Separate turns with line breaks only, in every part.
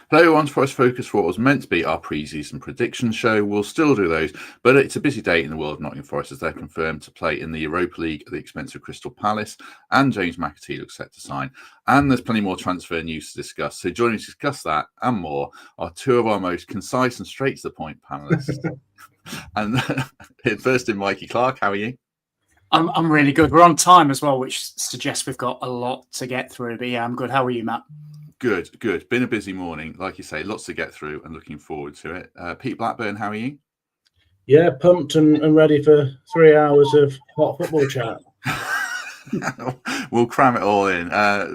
Hello everyone, Forest Focus for what was meant to be our pre-season prediction show. We'll still do those, but it's a busy day in the world of Nottingham Forest as they're confirmed to play in the Europa League at the expense of Crystal Palace, and James McAtee looks set to sign. And there's plenty more transfer news to discuss. So joining us to discuss that and more are two of our most concise and straight to the point panelists. And first in Mikey Clarke, how are you?
I'm really good. We're on time as well, which suggests we've got a lot to get through. But yeah, I'm good. How are you, Matt?
Good. Been a busy morning, like you say, lots to get through and looking forward to it. Pete Blackburn, how are you?
Yeah, pumped and ready for 3 hours of hot football chat.
We'll cram it all in.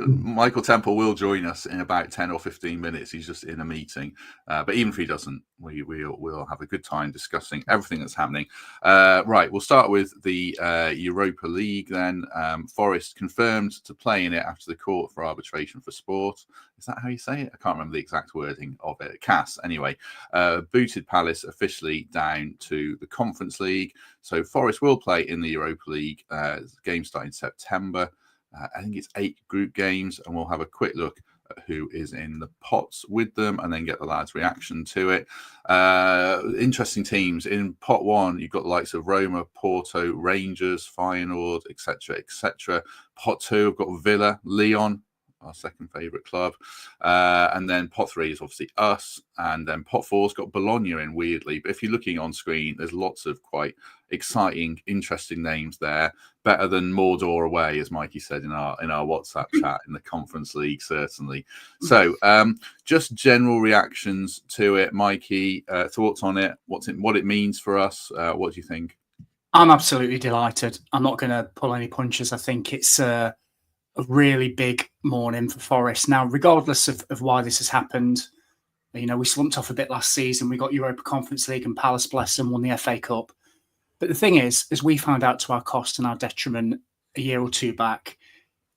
Michael Temple will join us in about 10 or 15 minutes. He's just in a meeting. But even if he doesn't, we'll have a good time discussing everything that's happening. Right, we'll start with the Europa League then. Forest confirmed to play in it after the Court for Arbitration for Sport. Is that how you say it? I can't remember the exact wording of it. CAS, anyway. Booted Palace officially down to the Conference League. So Forest will play in the Europa League. Game starting in September. I think it's 8 group games, and we'll have a quick look at who is in the pots with them and then get the lads' reaction to it. Interesting teams. In pot 1, you've got the likes of Roma, Porto, Rangers, Feyenoord, etc. Pot 2, I've got Villa, Lyon, our second favourite club. And then pot 3 is obviously us. And then pot 4's got Bologna in, weirdly. But if you're looking on screen, there's lots of quite exciting, interesting names there. Better than Mordor away, as Mikey said in our WhatsApp chat in the Conference League, certainly. So just general reactions to it. Mikey, thoughts on it? What it means for us? What do you think?
I'm absolutely delighted. I'm not going to pull any punches. I think it's a really big morning for Forest. Now, regardless of why this has happened, you know, we slumped off a bit last season. We got Europa Conference League and Palace, bless them, won the FA Cup. But the thing is, as we found out to our cost and our detriment a year or two back,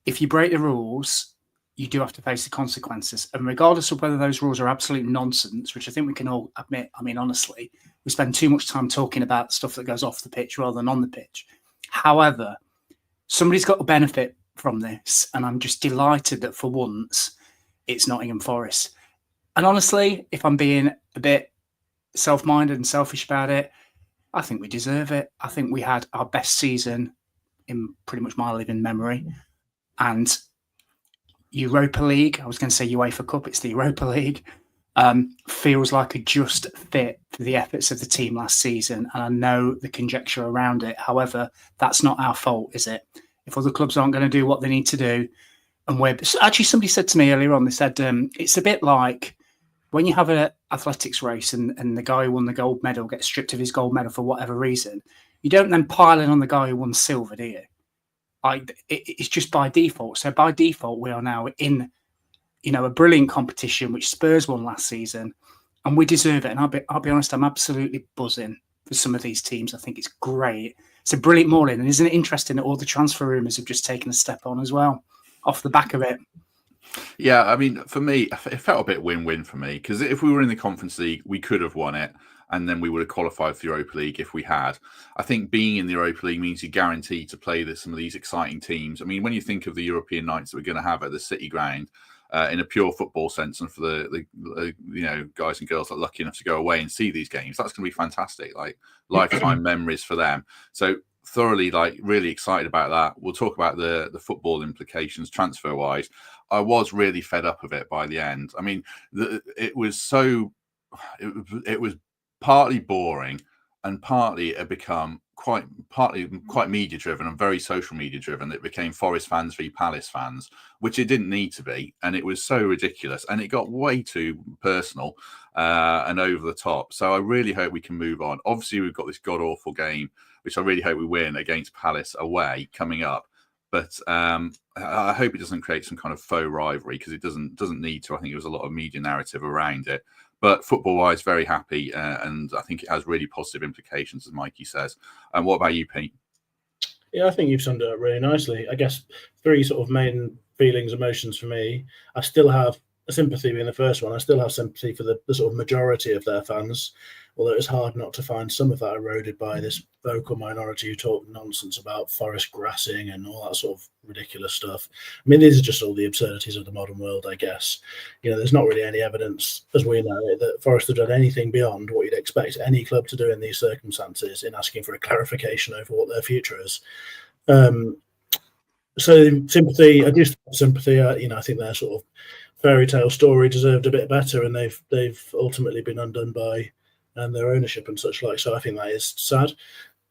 if you break the rules, you do have to face the consequences. And regardless of whether those rules are absolute nonsense, which I think we can all admit, I mean, honestly, we spend too much time talking about stuff that goes off the pitch rather than on the pitch. However, somebody's got to benefit from this, and I'm just delighted that for once it's Nottingham Forest. And honestly, if I'm being a bit self-minded and selfish about it, I think we deserve it. I think we had our best season in pretty much my living memory. And Europa League, I was going to say UEFA Cup, it's the Europa League, feels like a just fit for the efforts of the team last season. And I know the conjecture around it. However, that's not our fault, is it? If other clubs aren't going to do what they need to do, and we're actually, somebody said to me earlier on, they said it's a bit like when you have an athletics race and the guy who won the gold medal gets stripped of his gold medal for whatever reason, you don't then pile in on the guy who won silver, do you? It's just by default. So by default, we are now in, you know, a brilliant competition which Spurs won last season, and we deserve it. And I'll be honest, I'm absolutely buzzing for some of these teams. I think it's great. It's a brilliant morning, and isn't it interesting that all the transfer rumours have just taken a step on as well off the back of it?
Yeah, I mean, for me, it felt a bit win-win for me, because if we were in the Conference League, we could have won it, and then we would have qualified for the Europa League if we had. I think being in the Europa League means you're guaranteed to play some of these exciting teams. I mean, when you think of the European nights that we're going to have at the City Ground, in a pure football sense, and for the you know, guys and girls that are lucky enough to go away and see these games, that's going to be fantastic, like lifetime memories for them. So thoroughly, like, really excited about that. We'll talk about the football implications transfer wise. I was really fed up of it by the end. I mean, it was partly boring, and partly it become quite media driven and very social media driven. It became Forest fans v Palace fans, which it didn't need to be, and it was so ridiculous, and it got way too personal and over the top. So I really hope we can move on. Obviously, we've got this god awful game, which I really hope we win, against Palace away coming up. But I hope it doesn't create some kind of faux rivalry, because it doesn't need to. I think it was a lot of media narrative around it. But football-wise, very happy, and I think it has really positive implications, as Mikey says. And what about you, Pete?
Yeah, I think you've summed it up really nicely. I guess 3 sort of main feelings, emotions for me. I still have sympathy being the first one, I still have sympathy for the sort of majority of their fans, although it's hard not to find some of that eroded by this vocal minority who talk nonsense about Forest grassing and all that sort of ridiculous stuff. I mean, these are just all the absurdities of the modern world, I guess. There's not really any evidence, as we know it, that Forest have done anything beyond what you'd expect any club to do in these circumstances in asking for a clarification over what their future is. So sympathy, I do have sympathy. I think their sort of fairy tale story deserved a bit better, and they've ultimately been undone by their ownership and such like. So I think that is sad.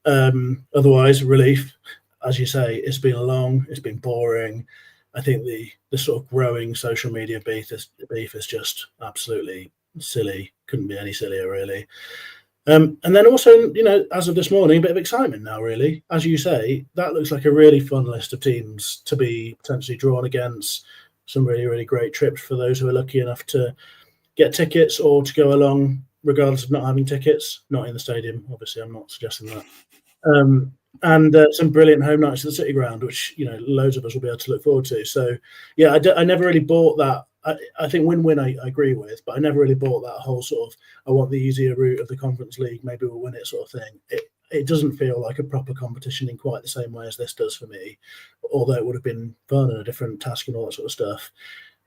Otherwise, relief, as you say, it's been long, it's been boring. I think the sort of growing social media beef is just absolutely silly. Couldn't be any sillier, really. And then also, as of this morning, a bit of excitement now, really. As you say, that looks like a really fun list of teams to be potentially drawn against. Some really, really great trips for those who are lucky enough to get tickets or to go along, regardless of not having tickets. Not in the stadium, obviously, I'm not suggesting that. And some brilliant home nights at the City Ground, which, loads of us will be able to look forward to. So, yeah, I never really bought that. I think win-win I agree with, but I never really bought that whole sort of, I want the easier route of the Conference League, maybe we'll win it sort of thing. It doesn't feel like a proper competition in quite the same way as this does for me, although it would have been fun and a different task and all that sort of stuff.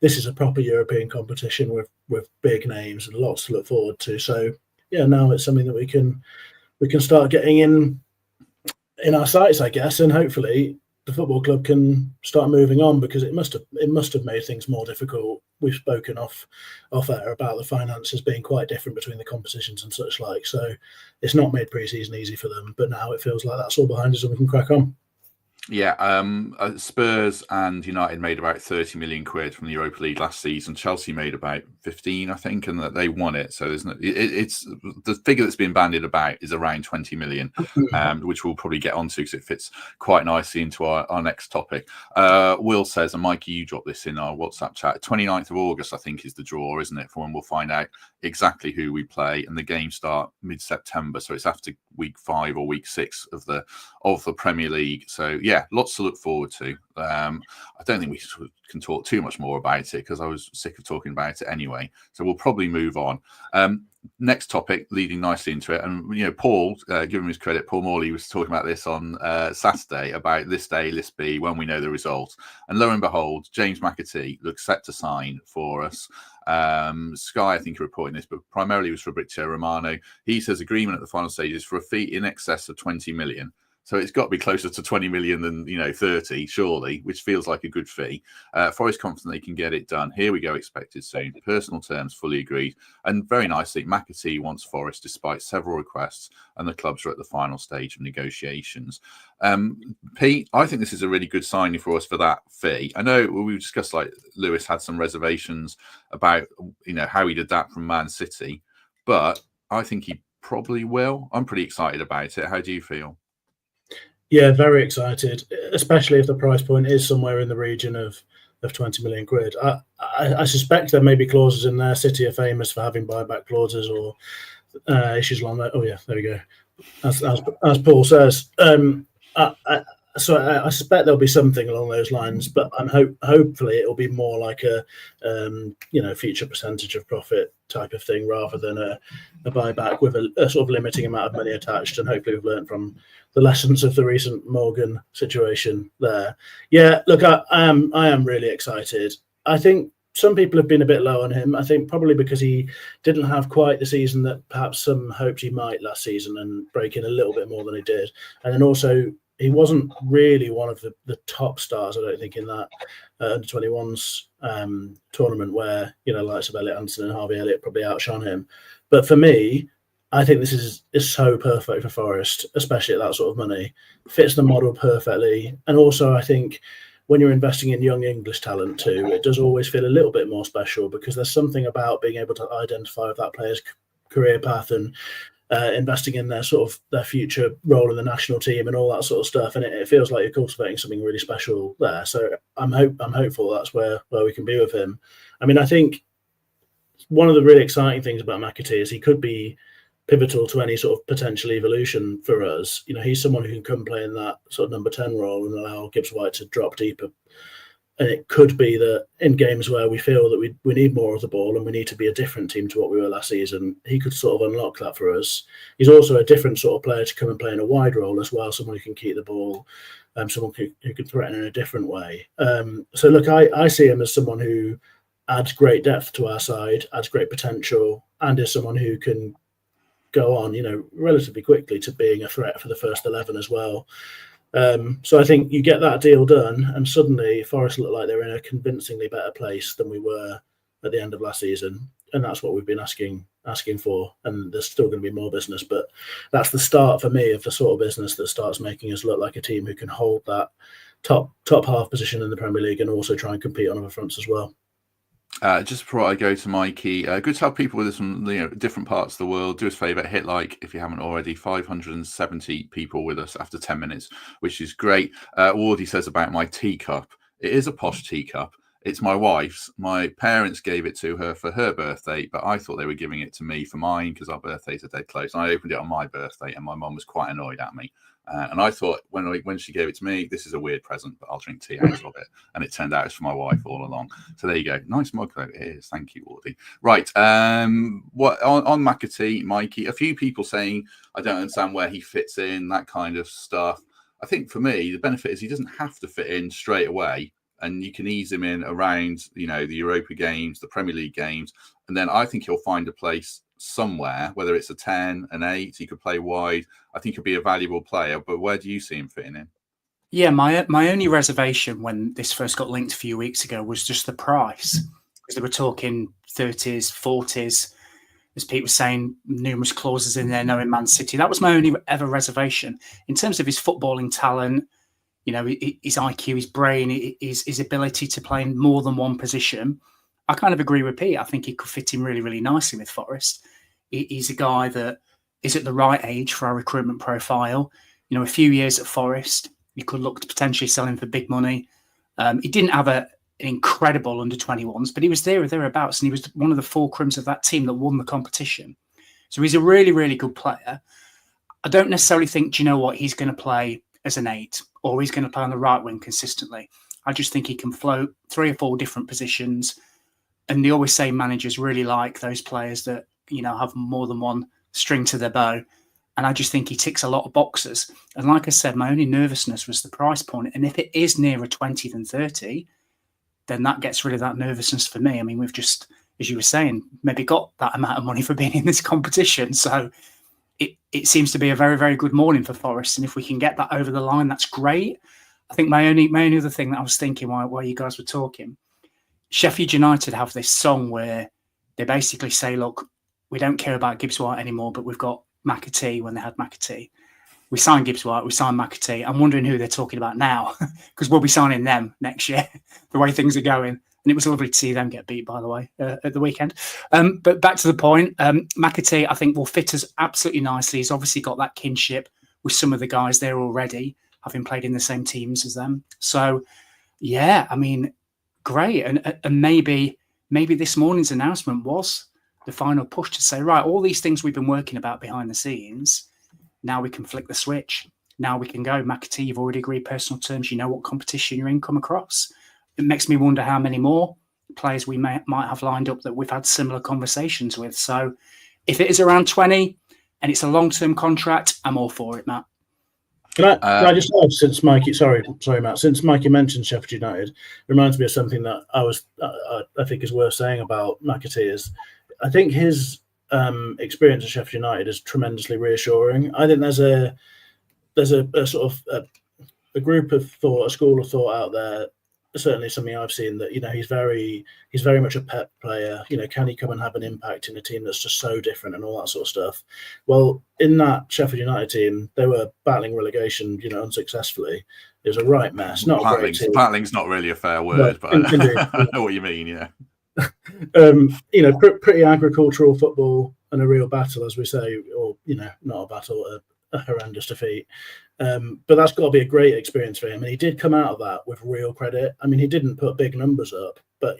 This is a proper European competition with big names and lots to look forward to. So, yeah, now it's something that we can start getting in our sights, I guess, and hopefully the football club can start moving on, because it must have made things more difficult. We've spoken off air about the finances being quite different between the competitions and such like. So it's not made pre-season easy for them, but now it feels like that's all behind us and we can crack on.
Yeah, Spurs and United made about 30 million quid from the Europa League last season. Chelsea made about 15, I think, and that they won it. So there's it's the figure that's been bandied about is around 20 million, which we'll probably get onto because it fits quite nicely into our next topic. Will says, and Mikey, you dropped this in our WhatsApp chat, 29th of August, I think, is the draw, isn't it, for when we'll find out exactly who we play, and the games start mid-September, so it's after week 5 or week 6 of the Premier League. So yeah, lots to look forward to. I don't think we can talk too much more about it because I was sick of talking about it anyway, so we'll probably move on. Next topic, leading nicely into it, and Paul, give him his credit, Paul Morley was talking about this on Saturday about list A, list B, when we know the results, and lo and behold, James McAtee looks set to sign for us. Sky, I think, are reporting this, but primarily it was Fabrizio Romano. He says agreement at the final stages for a fee in excess of 20 million. So it's got to be closer to 20 million than 30, surely, which feels like a good fee. Forest confident they can get it done. Here we go, expected soon. Personal terms fully agreed. And very nicely, McAtee wants Forest despite several requests, and the clubs are at the final stage of negotiations. Pete, I think this is a really good signing for us for that fee. I know we discussed, like, Lewis had some reservations about how he'd adapt from Man City, but I think he probably will. I'm pretty excited about it. How do you feel?
Yeah, very excited, especially if the price point is somewhere in the region of 20 million quid. I suspect there may be clauses in there. City are famous for having buyback clauses or issues along that. Oh yeah, there we go. As Paul says. So I suspect there'll be something along those lines, but hopefully it'll be more like a future percentage of profit type of thing rather than a buyback with a sort of limiting amount of money attached. And hopefully we've learned from the lessons of the recent Morgan situation there. Yeah, look, I am really excited. I think some people have been a bit low on him. I think probably because he didn't have quite the season that perhaps some hoped he might last season and break in a little bit more than he did. And then also, he wasn't really one of the top stars, I don't think, in that under-21s tournament where, likes of Elliot Anderson and Harvey Elliott probably outshone him. But for me, I think this is so perfect for Forest, especially at that sort of money. Fits the model perfectly. And also, I think when you're investing in young English talent too, it does always feel a little bit more special because there's something about being able to identify with that player's career path and investing in their future role in the national team and all that sort of stuff, and it feels like you're cultivating something really special there. So I'm hopeful that's where we can be with him. I mean, I think one of the really exciting things about McAtee is he could be pivotal to any sort of potential evolution for us. He's someone who can come play in that sort of number 10 role and allow Gibbs White to drop deeper And it could be that in games where we feel that we need more of the ball and we need to be a different team to what we were last season, he could sort of unlock that for us. He's also a different sort of player to come and play in a wide role as well, someone who can keep the ball, someone who can threaten in a different way. So look, I see him as someone who adds great depth to our side, adds great potential, and is someone who can go on, relatively quickly to being a threat for the first 11 as well. So I think you get that deal done, and suddenly Forest look like they're in a convincingly better place than we were at the end of last season, and that's what we've been asking for. And there's still going to be more business, but that's the start for me of the sort of business that starts making us look like a team who can hold that top half position in the Premier League and also try and compete on other fronts as well.
Just before I go to Mikey, good to have people with us from different parts of the world. Do us a favour, hit like if you haven't already. 570 people with us after 10 minutes, which is great. Wardy says about my teacup. It is a posh teacup. It's my wife's. My parents gave it to her for her birthday, but I thought they were giving it to me for mine because our birthdays are dead close. And I opened it on my birthday, and my mum was quite annoyed at me. And I thought when she gave it to me, this is a weird present, but I'll drink tea out of it. And it turned out it's for my wife all along. So there you go. Nice mug though. It is. Thank you, Wardy. Right. What on McAtee, Mikey? A few people saying I don't understand where he fits in, that kind of stuff. I think for me, the benefit is he doesn't have to fit in straight away, and you can ease him in around the Europa games, the Premier League games, and then I think he'll find a place somewhere, whether it's a 10, an 8, he could play wide. I think he'll be a valuable player, but where do you see him fitting in?
Yeah, my only reservation when this first got linked a few weeks ago was just the price, because they were talking 30s, 40s, as Pete was saying, numerous clauses in there, knowing Man City. That was my only ever reservation. In terms of his footballing talent, his IQ, his brain, his ability to play in more than one position, I kind of agree with Pete. I think he could fit in really, really nicely with Forest. He's a guy that is at the right age for our recruitment profile. A few years at Forest, you could look to potentially sell him for big money. He didn't have an incredible under-21s, but he was there or thereabouts, and he was one of the fulcrums of that team that won the competition. So he's a really, really good player. I don't necessarily think, he's going to play as an 8 or he's going to play on the right wing consistently. I just think he can float 3 or 4 different positions. And they always say managers really like those players that, have more than one string to their bow. And I just think he ticks a lot of boxes. And like I said, my only nervousness was the price point. And if it is nearer 20 than 30, then that gets rid of that nervousness for me. I mean, we've just, as you were saying, maybe got that amount of money for being in this competition. So it seems to be a very, very good morning for Forest. And if we can get that over the line, that's great. I think my only other thing that I was thinking while you guys were talking, Sheffield United have this song where they basically say, look, we don't care about Gibbs White anymore, but we've got McAtee when they had McAtee. We signed Gibbs White, we signed McAtee. I'm wondering who they're talking about now, because we'll be signing them next year, the way things are going. And it was lovely to see them get beat, by the way, at the weekend. But back to the point, McAtee, I think, will fit us absolutely nicely. He's obviously got that kinship with some of the guys there already, having played in the same teams as them. So, yeah, I mean, great. And maybe this morning's announcement was the final push to say, right, all these things we've been working about behind the scenes, now we can flick the switch. Now we can go. McAtee, you've already agreed personal terms. You know what competition you're in, come across. It makes me wonder how many more players we might have lined up that we've had similar conversations with. So if it is around 20 and it's a long-term contract, I'm all for it, Matt.
Can I just add, since Mikey, sorry, Matt, since Mikey mentioned Sheffield United, reminds me of something that I think is worth saying about McAtee is I think his experience at Sheffield United is tremendously reassuring. I think there's a sort of a group of thought, a school of thought out there. Certainly something I've seen that he's very much a pep player. Can he come and have an impact in a team that's just so different and all that sort of stuff? Well, in that Sheffield United team, they were battling relegation, unsuccessfully. It was a right mess. Not a great team.
Battling's not really a fair word, but I know what you mean. Yeah.
Pretty agricultural football and a real battle, as we say, or not a battle, a horrendous defeat. But that's got to be a great experience for him. And he did come out of that with real credit. I mean, he didn't put big numbers up, but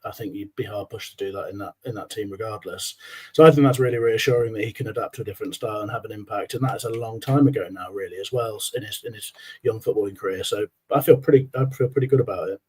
I think you'd be hard pushed to do that in that team regardless. So I think that's really reassuring that he can adapt to a different style and have an impact. And that is a long time ago now, really, as well, in his young footballing career. So I feel pretty good about it.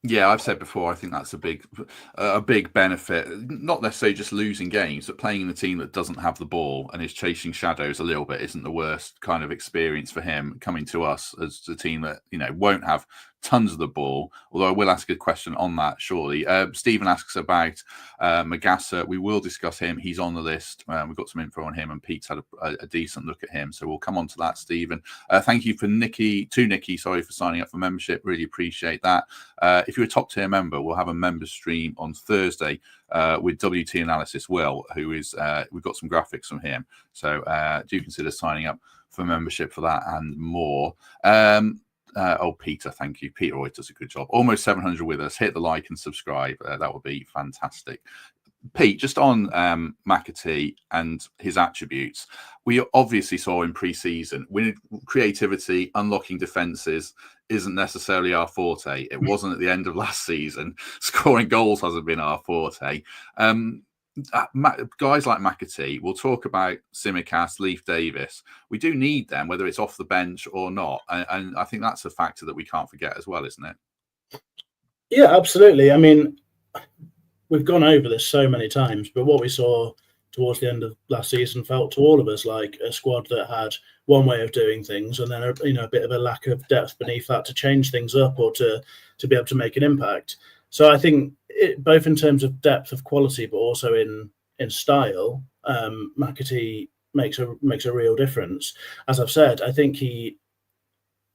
Yeah, I've said before, I think that's a big benefit. Not necessarily just losing games, but playing in a team that doesn't have the ball and is chasing shadows a little bit isn't the worst kind of experience for him coming to us as a team that, won't have tons of the ball. Although I will ask a question on that shortly. Stephen asks about Magassa. We will discuss him. He's on the list. We've got some info on him, and Pete's had a decent look at him. So we'll come on to that, Stephen. Thank you for Nikki, for signing up for membership. Really appreciate that. If you're a top tier member, we'll have a member stream on Thursday with WT Analysis Will, who is, we've got some graphics from him. So do consider signing up for membership for that and more. Peter, thank you. Peter always does a good job. Almost 700 with us. Hit the like and subscribe. That would be fantastic. Pete, just on McAtee and his attributes, we obviously saw in pre-season creativity, unlocking defences isn't necessarily our forte. It wasn't at the end of last season. Scoring goals hasn't been our forte. Guys like McAtee, we'll talk about Tsimikas, Leaf, Davies. We do need them, whether it's off the bench or not. And I think that's a factor that we can't forget as well, isn't it?
Yeah, absolutely. I mean, we've gone over this so many times, but what we saw towards the end of last season felt to all of us like a squad that had one way of doing things, and then a bit of a lack of depth beneath that to change things up or to be able to make an impact. So I think both in terms of depth of quality, but also in style, McAtee makes a real difference. As I've said, I think he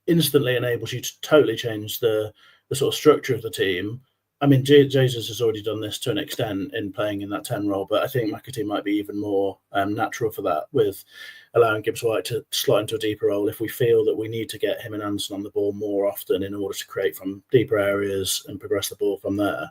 instantly enables you to totally change the sort of structure of the team. I mean, Jesus has already done this to an extent in playing in that 10 role, but I think McAtee might be even more natural for that, with allowing Gibbs White to slot into a deeper role if we feel that we need to get him and Anderson on the ball more often in order to create from deeper areas and progress the ball from there.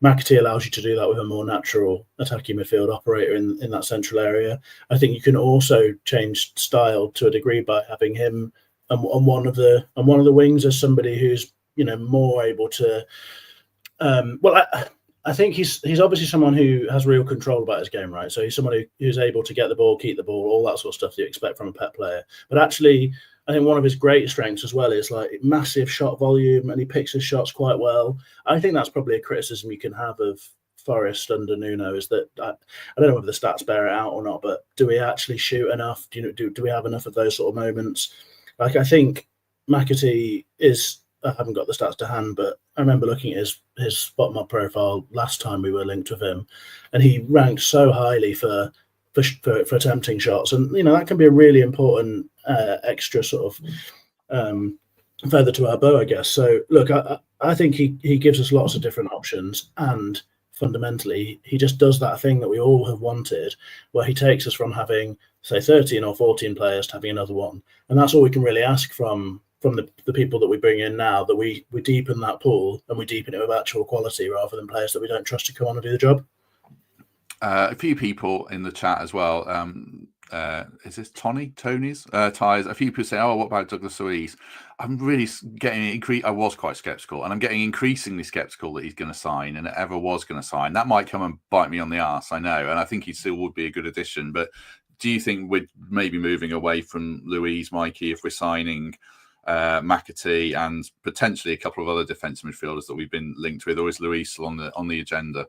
McAtee allows you to do that with a more natural attacking midfield operator in that central area. I think you can also change style to a degree by having him on one of the wings as somebody who's more able to. I think he's obviously someone who has real control about his game, right? So he's someone who's able to get the ball, keep the ball, all that sort of stuff that you expect from a pep player. But actually, I think one of his great strengths as well is like massive shot volume, and he picks his shots quite well. I think that's probably a criticism you can have of Forest under Nuno, is that I don't know whether the stats bear it out or not, but do we actually shoot enough? Do we have enough of those sort of moments? Like, I think McAtee is. I haven't got the stats to hand, but I remember looking at his spot mob profile last time we were linked with him, and he ranked so highly for attempting shots, and that can be a really important extra sort of feather to our bow, I guess. So look, I think he gives us lots of different options, and fundamentally he just does that thing that we all have wanted, where he takes us from having, say, 13 or 14 players to having another one, and that's all we can really ask from the people that we bring in now, that we deepen that pool and we deepen it with actual quality rather than players that we don't trust to come on and do the job.
A few people in the chat as well. Is this Tony's? Ties. A few people say, "Oh, what about Douglas Luiz?" I'm really getting. I was quite sceptical, and I'm getting increasingly sceptical that he's going to sign, and ever was going to sign. That might come and bite me on the arse, I know, and I think he still would be a good addition. But do you think we're maybe moving away from Luiz, Mikey, if we're signing McAtee and potentially a couple of other defensive midfielders that we've been linked with, or is Luiz still on the agenda?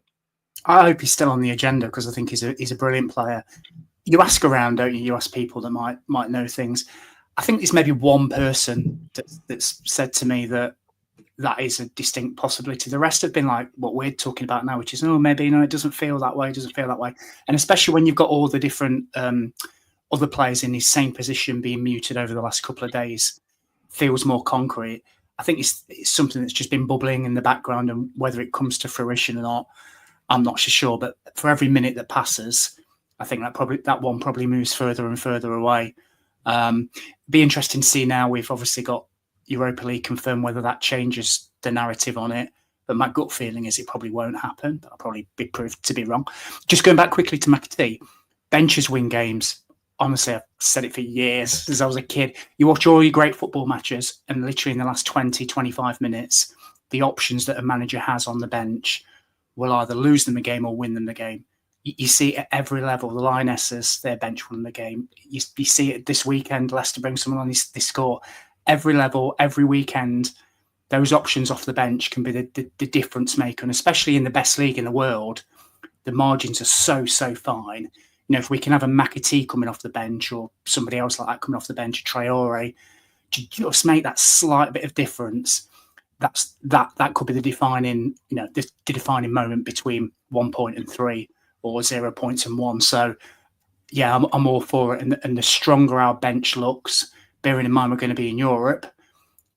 I hope he's still on the agenda, because I think he's a brilliant player. You ask around, don't you? You ask people that might know things. I think there's maybe one person that's said to me that is a distinct possibility. The rest have been like what we're talking about now, which is, maybe it doesn't feel that way. It doesn't feel that way. And especially when you've got all the different other players in his same position being muted over the last couple of days, feels more concrete. I think it's something that's just been bubbling in the background, and whether it comes to fruition or not, I'm not so sure. But for every minute that passes, I think that one probably moves further and further away. Be interesting to see now. We've obviously got Europa League confirmed, whether that changes the narrative on it. But my gut feeling is it probably won't happen. But I'll probably be proved to be wrong. Just going back quickly to McAtee, benches win games. Honestly, I've said it for years since I was a kid. You watch all your great football matches, and literally in the last 20, 25 minutes, the options that a manager has on the bench will either lose them a game or win them the game. You see it at every level. The Lionesses, their bench won the game. You see it this weekend. Leicester bring someone on, they score. Every level, every weekend, those options off the bench can be the difference maker. And especially in the best league in the world, the margins are so fine. You know, if we can have a McAtee coming off the bench or somebody else like that coming off the bench, a Traore, to just make that slight bit of difference, that could be the defining, you know, the defining moment between 1 point and 3 or 0 points and 1. So yeah, I'm all for it. And the stronger our bench looks, bearing in mind we're going to be in Europe,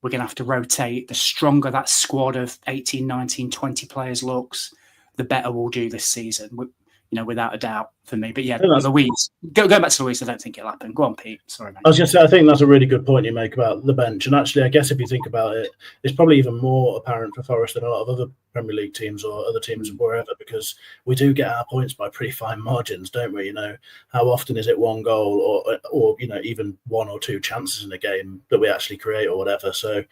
we're going to have to rotate. The stronger that squad of 18, 19, 20 players looks, the better we'll do this season, you know, without a doubt for me. But yeah, Louise, go back to Louise. I don't think it'll happen. Go on, Pete. Sorry, mate.
I was going to say, I think that's a really good point you make about the bench. And actually, I guess if you think about it, it's probably even more apparent for Forest than a lot of other Premier League teams or other teams wherever, because we do get our points by pretty fine margins, don't we? You know, how often is it one goal or you know, even 1 or 2 chances in a game that we actually create or whatever? So,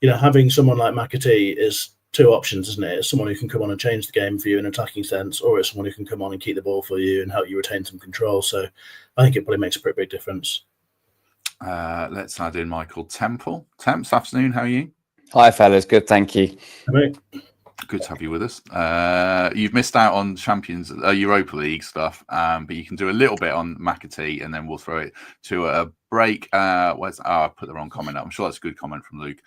you know, having someone like McAtee is 2 options, isn't it? It's someone who can come on and change the game for you in an attacking sense, or it's someone who can come on and keep the ball for you and help you retain some control. So I think it probably makes a pretty big difference.
Let's add in Michael Temple. This afternoon, how are you?
Hi, fellas. Good, thank you.
Right.
Good to have you with us. You've missed out on Europa League stuff, but you can do a little bit on McAtee, and then we'll throw it to a break. I put the wrong comment up. I'm sure that's a good comment from Luke.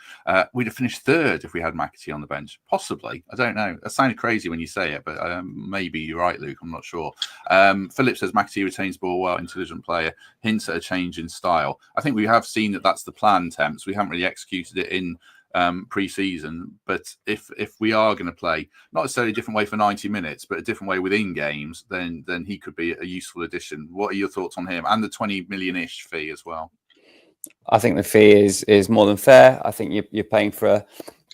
We'd have finished 3rd if we had McAtee on the bench. Possibly. I don't know. That sounded crazy when you say it, but maybe you're right, Luke. I'm not sure. Philip says McAtee retains ball well, intelligent player, hints at a change in style. I think we have seen that that's the plan, Temps. We haven't really executed it in pre-season, but if we are going to play not necessarily a different way for 90 minutes, but a different way within games, then he could be a useful addition. What are your thoughts on him and the 20 million-ish fee as well?
I think the fee is more than fair. I think you're paying for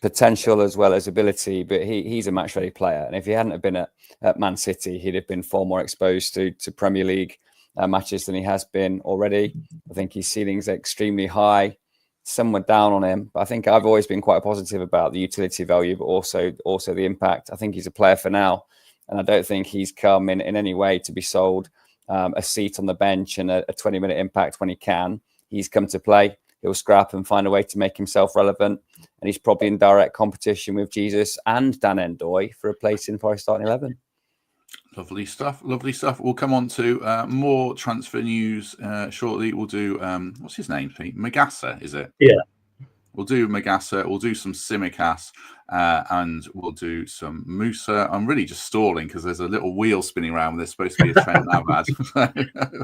potential as well as ability, but he's a match-ready player, and if he hadn't have been at Man City, he'd have been far more exposed to Premier League matches than he has been already. I think his ceiling's extremely high. Some were down on him, but I think I've always been quite positive about the utility value, but also the impact. I think he's a player for now, and I don't think he's come in any way to be sold a seat on the bench and a 20-minute impact when he can. He's come to play. He'll scrap and find a way to make himself relevant, and he's probably in direct competition with Jesus and Dan Endoy for a place in Forest starting 11.
Lovely stuff. We'll come on to more transfer news shortly. We'll do what's his name, Pete? Magassa, is it?
Yeah.
We'll do Magassa. We'll do some Tsimikas, and we'll do some Musah. I'm really just stalling because there's a little wheel spinning around. There's supposed to be a Trent Nav ad.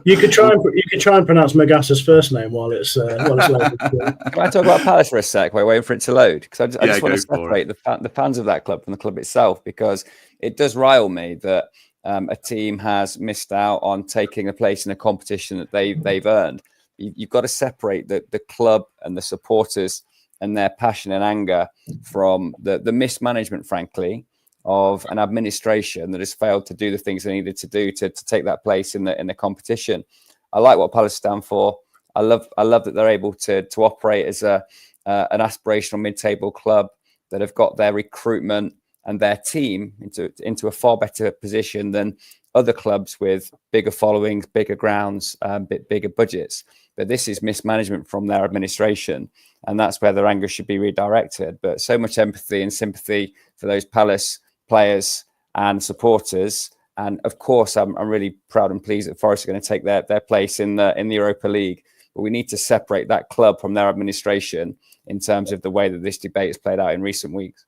You could try and pronounce Magassa's first name while it's loaded.
Can I talk about Palace for a sec? We're waiting for it to load, because I just want to separate the fans of that club from the club itself, because it does rile me that a team has missed out on taking a place in a competition that they've earned. You've got to separate the club and the supporters and their passion and anger from the mismanagement, frankly, of an administration that has failed to do the things they needed to do to take that place in the competition. I like what Palace stand for. I love that they're able to operate as an aspirational mid-table club that have got their recruitment and their team into a far better position than other clubs with bigger followings, bigger grounds, bigger budgets. But this is mismanagement from their administration, and that's where their anger should be redirected. But so much empathy and sympathy for those Palace players and supporters. And of course, I'm really proud and pleased that Forest are going to take their place in the Europa League. But we need to separate that club from their administration in terms of the way that this debate has played out in recent weeks.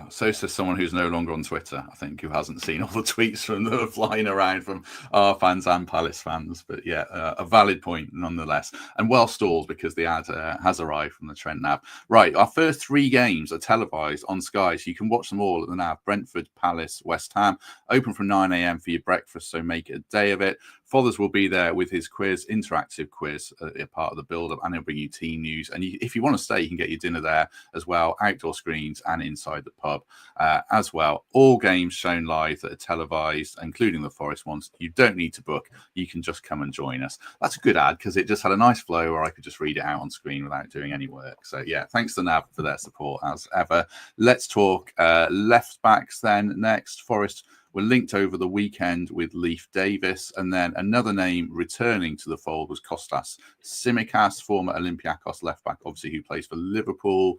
So says someone who's no longer on Twitter, I think, who hasn't seen all the tweets from the flying around from our fans and Palace fans. But yeah, a valid point nonetheless. And well stalled, because the ad has arrived from the Trent Nav. Right, our first 3 games are televised on Sky, so you can watch them all at the Nav. Brentford, Palace, West Ham. Open from 9 a.m. for your breakfast, so make it a day of it. Fathers will be there with his quiz, interactive quiz, a part of the build-up, and he'll bring you team news. And if you want to stay, you can get your dinner there as well, outdoor screens and inside the pub as well. All games shown live that are televised, including the Forest ones. You don't need to book. You can just come and join us. That's a good ad, because it just had a nice flow where I could just read it out on screen without doing any work. So, yeah, thanks to NAB for their support as ever. Let's talk left backs then next. Forest were linked over the weekend with Leif Davis. And then another name returning to the fold was Kostas Tsimikas, former Olympiacos left-back, obviously, who plays for Liverpool.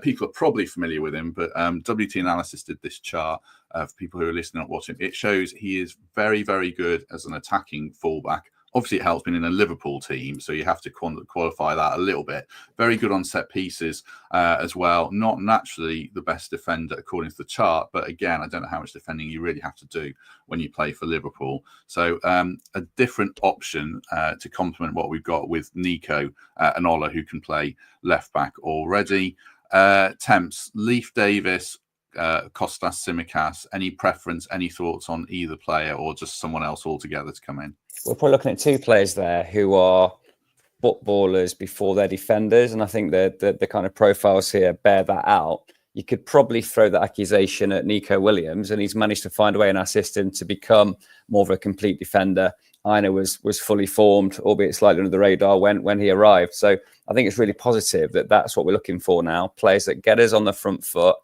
People are probably familiar with him, but WT Analysis did this chart for people who are listening and watching. It shows he is very, very good as an attacking fullback. Obviously, it helps being in a Liverpool team, so you have to qualify that a little bit. Very good on set pieces as well. Not naturally the best defender according to the chart, but again, I don't know how much defending you really have to do when you play for Liverpool. So a different option to complement what we've got with Nico and Ola, who can play left back already. Temps, Leif Davis, Kostas Tsimikas. Any preference, any thoughts on either player or just someone else altogether to come in?
We're probably looking at two players there who are footballers before they're defenders, and I think the kind of profiles here bear that out. You could probably throw that accusation at Nico Williams, and he's managed to find a way in our system to become more of a complete defender. Aina was fully formed, albeit slightly under the radar when he arrived. So I think it's really positive that that's what we're looking for now. Players that get us on the front foot,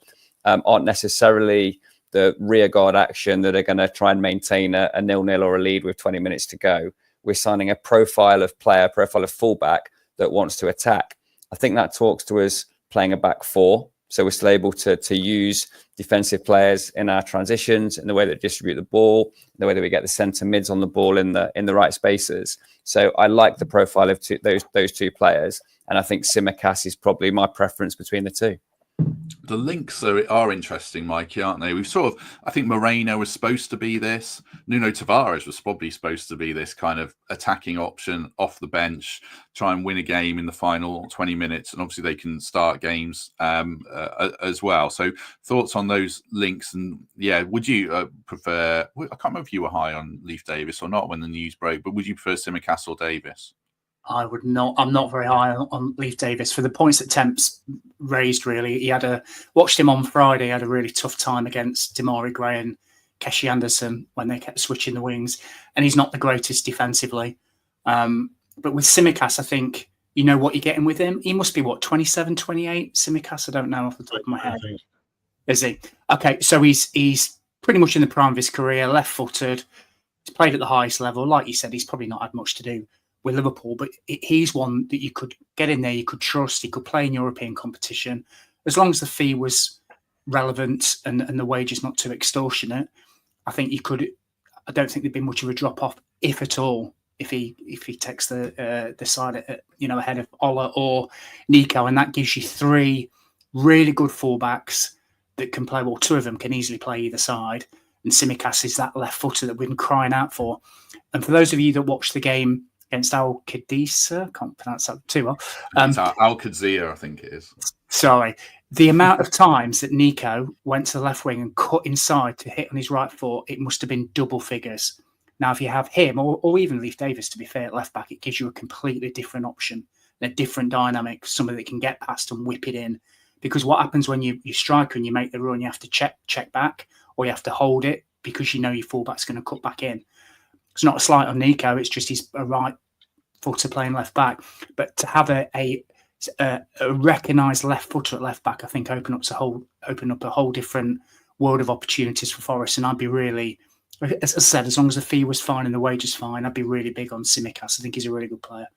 aren't necessarily the rear guard action that are going to try and maintain a 0-0 or a lead with 20 minutes to go. We're signing a profile of fullback that wants to attack. I think that talks to us playing a back four. So we're still able to use defensive players in our transitions, in the way that we distribute the ball, in the way that we get the centre mids on the ball in the right spaces. So I like the profile of those two players. And I think Tsimikas is probably my preference between the two.
The links are interesting, Mikey, aren't they? We've sort of, I think Moreno was supposed to be this. Nuno Tavares was probably supposed to be this kind of attacking option off the bench, try and win a game in the final 20 minutes. And obviously they can start games as well. So thoughts on those links? And yeah, would you prefer, I can't remember if you were high on Leif Davis or not when the news broke, but would you prefer Tsimikas or Davis?
I would not. I'm not very high on Leif Davis for the points that Temps raised. Really, he watched him on Friday. He had a really tough time against Damari Gray and Keshi Anderson when they kept switching the wings, and he's not the greatest defensively. But with Tsimikas, I think you know what you're getting with him. He must be 27, 28. Tsimikas, I don't know off the top of my head. Is he? Okay, so he's pretty much in the prime of his career, left-footed. He's played at the highest level. Like you said, he's probably not had much to do with Liverpool, but he's one that you could get in there, you could trust, he could play in European competition. As long as the fee was relevant and the wages not too extortionate, I think you could. I don't think there'd be much of a drop off, if at all, if he takes the side ahead of Ola or Nico, and that gives you three really good fullbacks that can play. Well, two of them can easily play either side, and Tsimikas is that left footer that we've been crying out for. And for those of you that watched the game against Al Qadisa, can't pronounce that too well.
It's Al Qadsia, I think it is.
Sorry. The amount of times that Nico went to the left wing and cut inside to hit on his right foot, it must have been double figures. Now, if you have him or even Leif Davis, to be fair, at left back, it gives you a completely different option, a different dynamic, somebody that can get past and whip it in. Because what happens when you strike and you make the run, you have to check back or you have to hold it because you know your fullback's going to cut back in. It's not a slight on Nico. It's just he's a right footer playing left back. But to have a recognised left footer at left back, I think open up a whole different world of opportunities for Forest. And I'd be really, as I said, as long as the fee was fine and the wages fine, I'd be really big on Tsimikas. I think he's a really good player.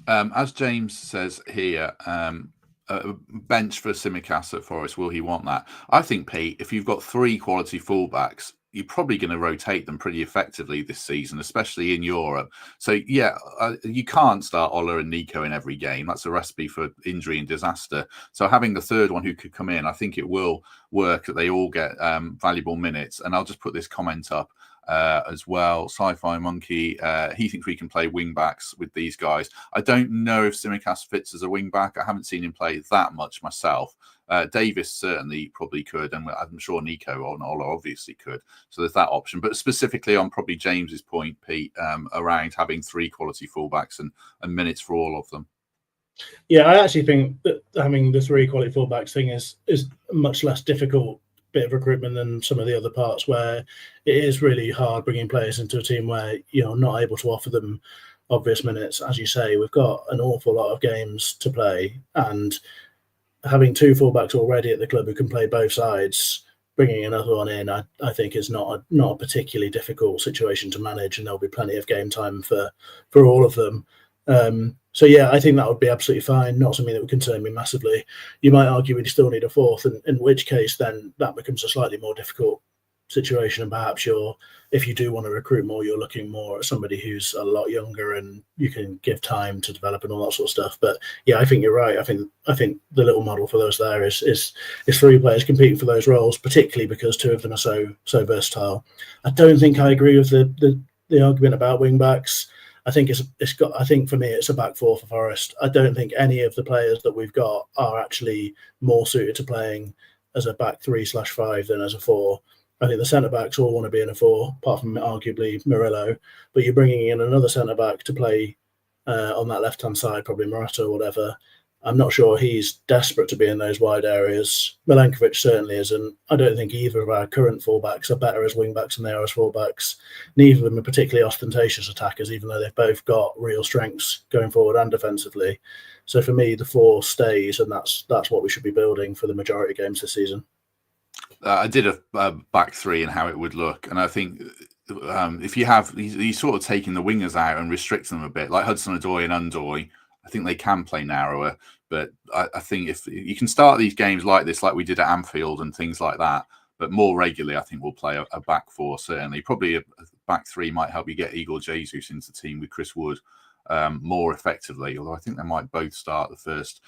As James says here, a bench for Tsimikas at Forest, will he want that? I think, Pete, if you've got three quality fullbacks, you're probably going to rotate them pretty effectively this season, especially in Europe. So, yeah, you can't start Ola and Nico in every game. That's a recipe for injury and disaster. So having the third one who could come in, I think it will work that they all get valuable minutes. And I'll just put this comment up as well. Sci-Fi Monkey, he thinks we can play wing-backs with these guys. I don't know if Tsimikas fits as a wing-back. I haven't seen him play that much myself. Davis certainly probably could, and I'm sure Nico or Ola obviously could. So there's that option. But specifically on probably James's point, Pete, around having three quality fullbacks and minutes for all of them.
Yeah, I actually think that having the three quality fullbacks thing is a much less difficult bit of recruitment than some of the other parts, where it is really hard bringing players into a team where you're not able to offer them obvious minutes. As you say, we've got an awful lot of games to play, and having two fullbacks already at the club who can play both sides bringing another one in, I think is not a particularly difficult situation to manage, and there'll be plenty of game time for all of them. So yeah, I think that would be absolutely fine. Not something that would concern me massively. You might argue we still need a fourth, and in which case then that becomes a slightly more difficult situation, and perhaps if you do want to recruit more, you're looking more at somebody who's a lot younger and you can give time to develop and all that sort of stuff. But yeah, I think you're right. I think the little model for those there is 3 players competing for those roles, particularly because 2 of them are so versatile. I don't think I agree with the argument about wing backs. I think I think for me it's a back 4 for Forest. I don't think any of the players that we've got are actually more suited to playing as a back 3/5 than as a 4. I think the centre-backs all want to be in a 4, apart from arguably Murillo. But you're bringing in another centre-back to play on that left-hand side, probably Morata or whatever. I'm not sure he's desperate to be in those wide areas. Milankovic certainly isn't. I don't think either of our current full-backs are better as wing-backs than they are as full-backs. Neither of them are particularly ostentatious attackers, even though they've both got real strengths going forward and defensively. So for me, the 4 stays, and that's what we should be building for the majority of games this season.
I did a back 3 and how it would look, and I think if you have he's sort of taking the wingers out and restricting them a bit, like Hudson-Odoi and Undoy. I think they can play narrower, but I think if you can start these games like this, like we did at Anfield and things like that, but more regularly, I think we'll play a back 4 certainly. Probably a back 3 might help you get Igor Jesus into the team with Chris Wood more effectively, although I think they might both start the first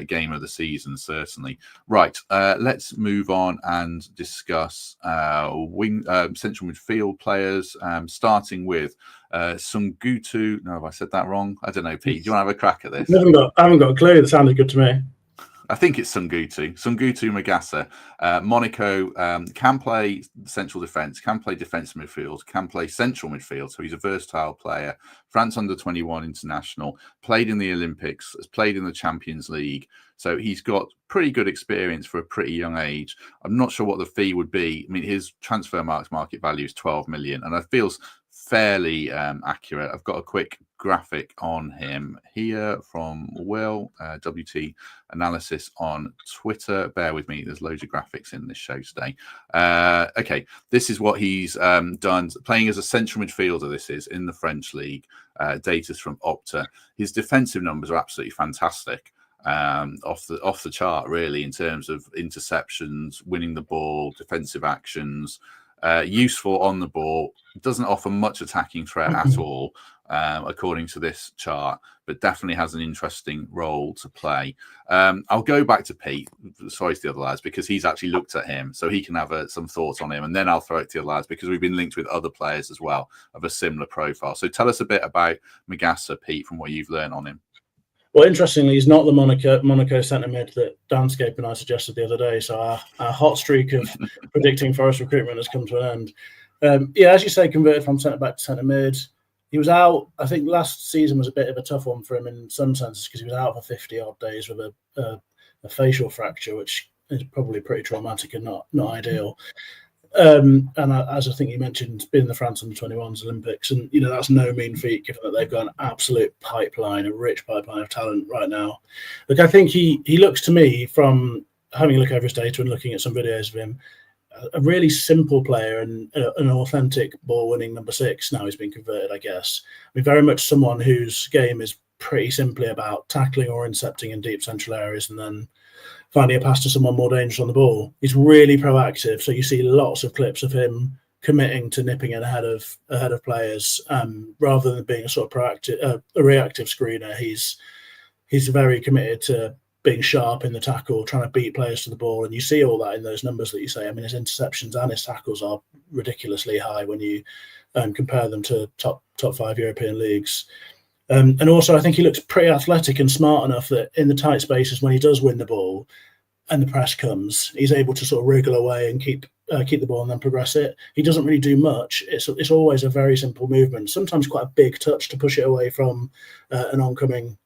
game of the season, certainly. Right, let's move on and discuss central midfield players, starting with Soungoutou. No, have I said that wrong? I don't know, Pete. Do you want to have a crack at this?
I haven't got a clue. That sounded good to me.
I think it's Soungoutou Magassa. Monaco can play central defence, can play defensive midfield, can play central midfield. So he's a versatile player. France under-21 international, played in the Olympics, has played in the Champions League. So he's got pretty good experience for a pretty young age. I'm not sure what the fee would be. I mean, his transfer market value is 12 million, and it feels fairly accurate. I've got a quick graphic on him here from Will, WT Analysis on Twitter. Bear with me, there's loads of graphics in this show today. Okay, this is what he's done, playing as a central midfielder. This is in the French league. Data's from Opta. His defensive numbers are absolutely fantastic. Off the chart, really, in terms of interceptions, winning the ball, defensive actions. Useful on the ball, doesn't offer much attacking threat at all, according to this chart, but definitely has an interesting role to play. I'll go back to Pete, sorry to the other lads, because he's actually looked at him, so he can have some thoughts on him, and then I'll throw it to the other lads, because we've been linked with other players as well of a similar profile. So tell us a bit about Magassa, Pete, from what you've learned on him.
Well, interestingly, he's not the Monaco centre mid that Danscape and I suggested the other day. So our hot streak of predicting Forest recruitment has come to an end. Yeah, as you say, converted from centre back to centre mid. He was out. I think last season was a bit of a tough one for him in some senses because he was out for 50 odd days with a facial fracture, which is probably pretty traumatic and not ideal. And as I think you mentioned, been in the France under-21s Olympics, and that's no mean feat given that they've got an absolute pipeline, a rich pipeline of talent right now. Look, I think he looks to me, from having a look over his data and looking at some videos of him, a really simple player and an authentic ball-winning number 6. Now he's been converted, I guess. I mean, very much someone whose game is pretty simply about tackling or intercepting in deep central areas and then finding a pass to someone more dangerous on the ball. He's really proactive, so you see lots of clips of him committing to nipping in ahead of players, rather than being a sort of proactive, a reactive screener. He's very committed to being sharp in the tackle, trying to beat players to the ball, and you see all that in those numbers that you say. I mean, his interceptions and his tackles are ridiculously high when you compare them to top 5 European leagues. And also, I think he looks pretty athletic and smart enough that in the tight spaces, when he does win the ball and the press comes, he's able to sort of wriggle away and keep the ball and then progress it. He doesn't really do much. It's always a very simple movement, sometimes quite a big touch to push it away from an oncoming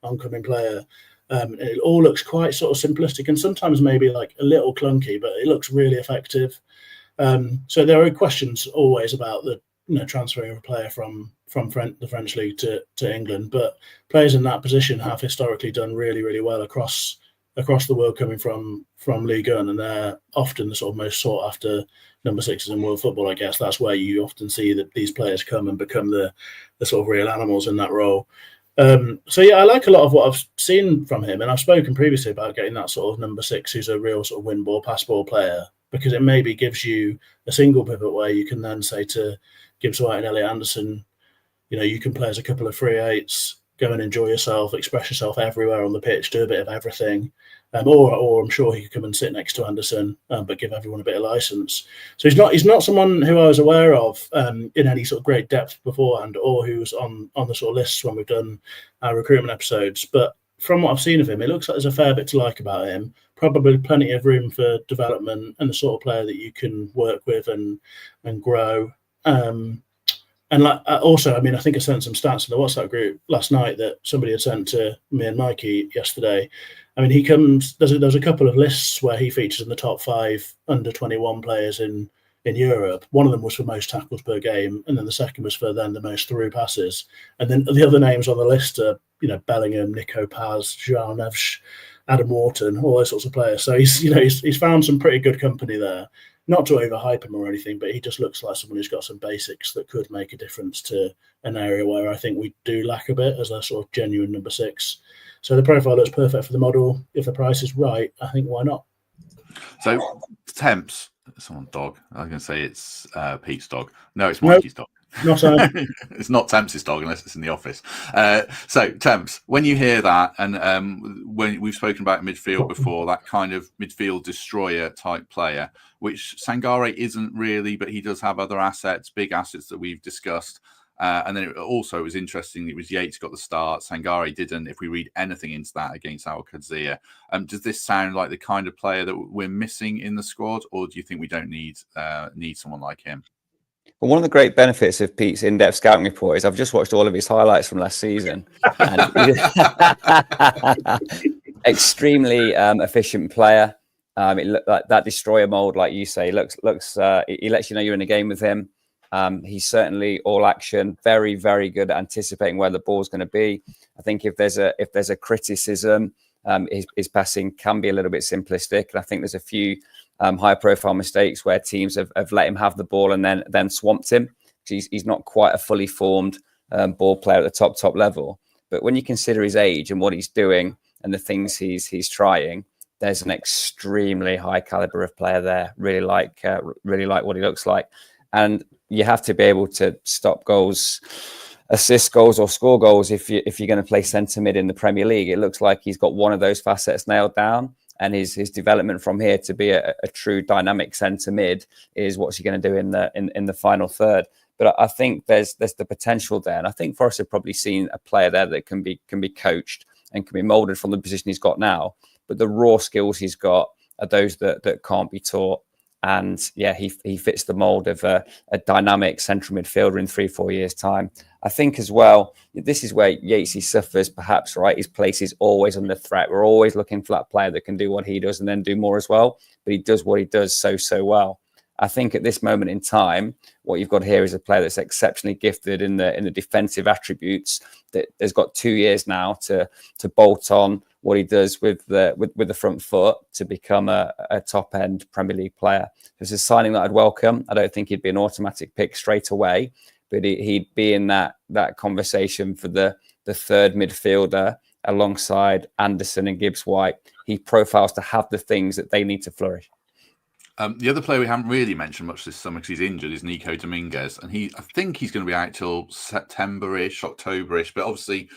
player. It all looks quite sort of simplistic and sometimes maybe like a little clunky, but it looks really effective. So there are questions always about the transferring of a player from the French league to England, but players in that position have historically done really, really well across across the world coming from Ligue 1, and they're often the sort of most sought after number sixes in world football. I guess that's where you often see that these players come and become the sort of real animals in that role. So yeah, I like a lot of what I've seen from him, and I've spoken previously about getting that sort of number six who's a real sort of win ball, pass ball player, because it maybe gives you a single pivot where you can then say to Gibbs White and Elliot Anderson, you can play as a couple of 3/8s, go and enjoy yourself, express yourself everywhere on the pitch, do a bit of everything. Or I'm sure he could come and sit next to Anderson, but give everyone a bit of license. So he's not someone who I was aware of in any sort of great depth beforehand, or who was on the sort of lists when we've done our recruitment episodes. But from what I've seen of him, it looks like there's a fair bit to like about him. Probably plenty of room for development, and the sort of player that you can work with and grow. And also, I mean, I think I sent some stats in the WhatsApp group last night that somebody had sent to me and Mikey yesterday. I mean, he comes. There's a couple of lists where he features in the top 5 under 21 players in Europe. One of them was for most tackles per game, and then the second was for then the most through passes. And then the other names on the list are, Bellingham, Nico Paz, João Neves, Adam Wharton, all those sorts of players. So he's found some pretty good company there. Not to overhype him or anything, but he just looks like someone who's got some basics that could make a difference to an area where I think we do lack a bit as a sort of genuine number 6. So the profile looks perfect for the model. If the price is right, I think why not?
So Temps, someone's dog. I was going to say it's Pete's dog. No, it's Mikey's dog.
Not
It's not Temps's dog unless it's in the office. So Temps, when you hear that, and when we've spoken about midfield before, that kind of midfield destroyer type player, which Sangare isn't really, but he does have other assets, big assets that we've discussed. And then it was interesting. It was Yates got the start. Sangare didn't. If we read anything into that against Al Qadsiya, does this sound like the kind of player that we're missing in the squad, or do you think we don't need someone like him?
Well, one of the great benefits of Pete's in-depth scouting report is I've just watched all of his highlights from last season. And extremely efficient player. It looked like that destroyer mold, like you say. Looks. He lets you know you're in a game with him. He's certainly all action. Very, very good at anticipating where the ball's going to be. I think if there's a criticism, his passing can be a little bit simplistic, and I think there's a few high-profile mistakes where teams have let him have the ball and then swamped him. He's not quite a fully formed ball player at the top level. But when you consider his age and what he's doing and the things he's trying, there's an extremely high caliber of player there. Really like what he looks like, and you have to be able to stop goals, assist goals, or score goals if you're going to play centre mid in the Premier League. It looks like he's got one of those facets nailed down. And his development from here to be a true dynamic centre mid is what's he going to do in the final third. But I think there's the potential there, and I think Forest have probably seen a player there that can be coached and can be moulded from the position he's got now. But the raw skills he's got are those that can't be taught. And yeah, he fits the mould of a dynamic central midfielder in 3-4 years' time. I think as well, this is where Yatesy suffers, perhaps, right? His place is always under threat. We're always looking for that player that can do what he does and then do more as well. But he does what he does so well. I think at this moment in time, what you've got here is a player that's exceptionally gifted in the defensive attributes, that has got 2 years now to bolt on what he does with the front foot to become a top end Premier League player. This is a signing that I'd welcome. I don't think he'd be an automatic pick straight away, but he'd be in that conversation for the third midfielder alongside Anderson and Gibbs White. He profiles to have the things that they need to flourish.
The other player we haven't really mentioned much this summer because he's injured is Nico Dominguez, and I think he's going to be out till September-ish, October-ish, but obviously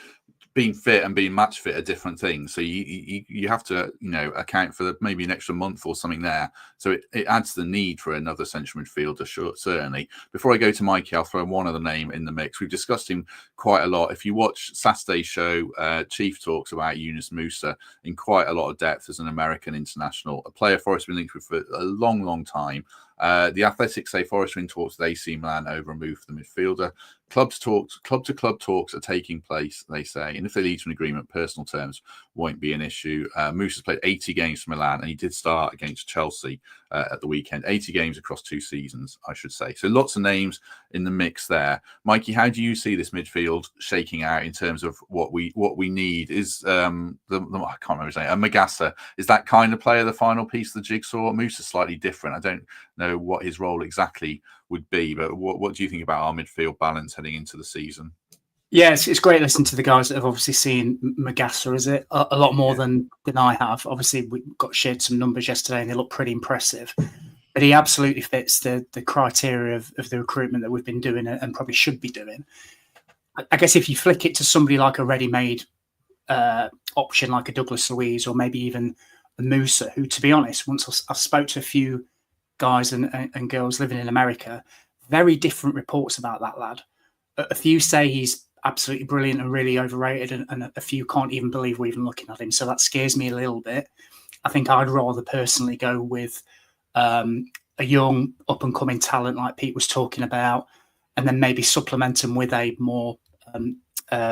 being fit and being match fit are different things. So you have to account for maybe an extra month or something there. So it adds the need for another central midfielder, sure, certainly. Before I go to Mikey, I'll throw one other name in the mix. We've discussed him quite a lot. If you watch Saturday's show, Chief talks about Yunus Musah in quite a lot of depth as an American international, a player Forest has been linked with for a long time. The Athletics say Forest are in talks with AC Milan over a move for the midfielder. Club-to-club talks are taking place, they say, and if they lead to an agreement, personal terms won't be an issue. Musah's played 80 games for Milan, and he did start against Chelsea at the weekend. 80 games across 2 seasons, I should say. So lots of names in the mix there. Mikey, how do you see this midfield shaking out in terms of what we need? Is I can't remember his name, Magassa, is that kind of player the final piece of the jigsaw? Musah's slightly different. I don't know what his role exactly would be, but what do you think about our midfield balance heading into the season?
Yeah, it's great listening to the guys that have obviously seen Magassa, is it? A lot more than I have. Obviously, we got shared some numbers yesterday and they look pretty impressive. But he absolutely fits the criteria of the recruitment that we've been doing and probably should be doing. I guess if you flick it to somebody like a ready-made option like a Douglas Luiz or maybe even a Musah, who, to be honest, once I've spoke to a few guys and girls living in America, very different reports about that lad. A few say he's absolutely brilliant and really overrated, and a few can't even believe we're even looking at him. So that scares me a little bit. I think I'd rather personally go with a young up-and-coming talent like Pete was talking about, and then maybe supplement him with a more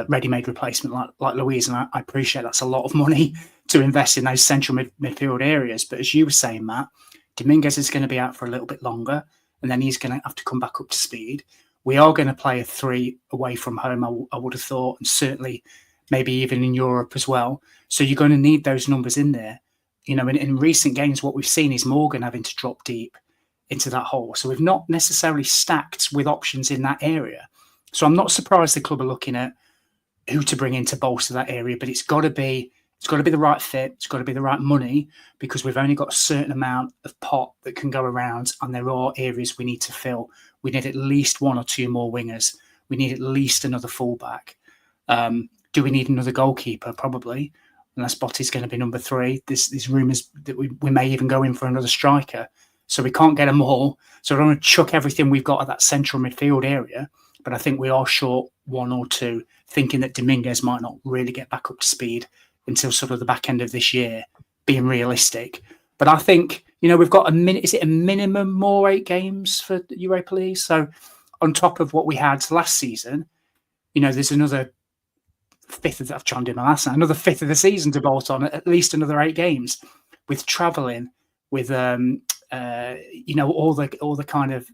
ready-made replacement like Luiz. And I appreciate that's a lot of money to invest in those central midfield areas. But as you were saying, Matt, Dominguez is going to be out for a little bit longer, and then he's going to have to come back up to speed. We are going to play a 3 away from home, I would have thought, and certainly maybe even in Europe as well. So you're going to need those numbers in there. You know, in recent games, what we've seen is Morgan having to drop deep into that hole. So we've not necessarily stacked with options in that area. So I'm not surprised the club are looking at who to bring in to bolster that area, but it's got to be the right fit. It's got to be the right money, because we've only got a certain amount of pot that can go around, and there are areas we need to fill. We need at least 1 or 2 more wingers. We need at least another fullback. Do we need another goalkeeper? Probably, unless Botti's going to be number 3. There's rumours that we may even go in for another striker. So we can't get them all. So I don't want to chuck everything we've got at that central midfield area. But I think we are short 1 or 2, thinking that Dominguez might not really get back up to speed until sort of the back end of this year, being realistic. But I think, you know, we've got is it a minimum more 8 games for the Europa League? So on top of what we had last season, you know, there's another fifth of that. I've chimed in my last night, another fifth of the season to bolt on, at least another 8 games, with travelling, with you know, all the kind of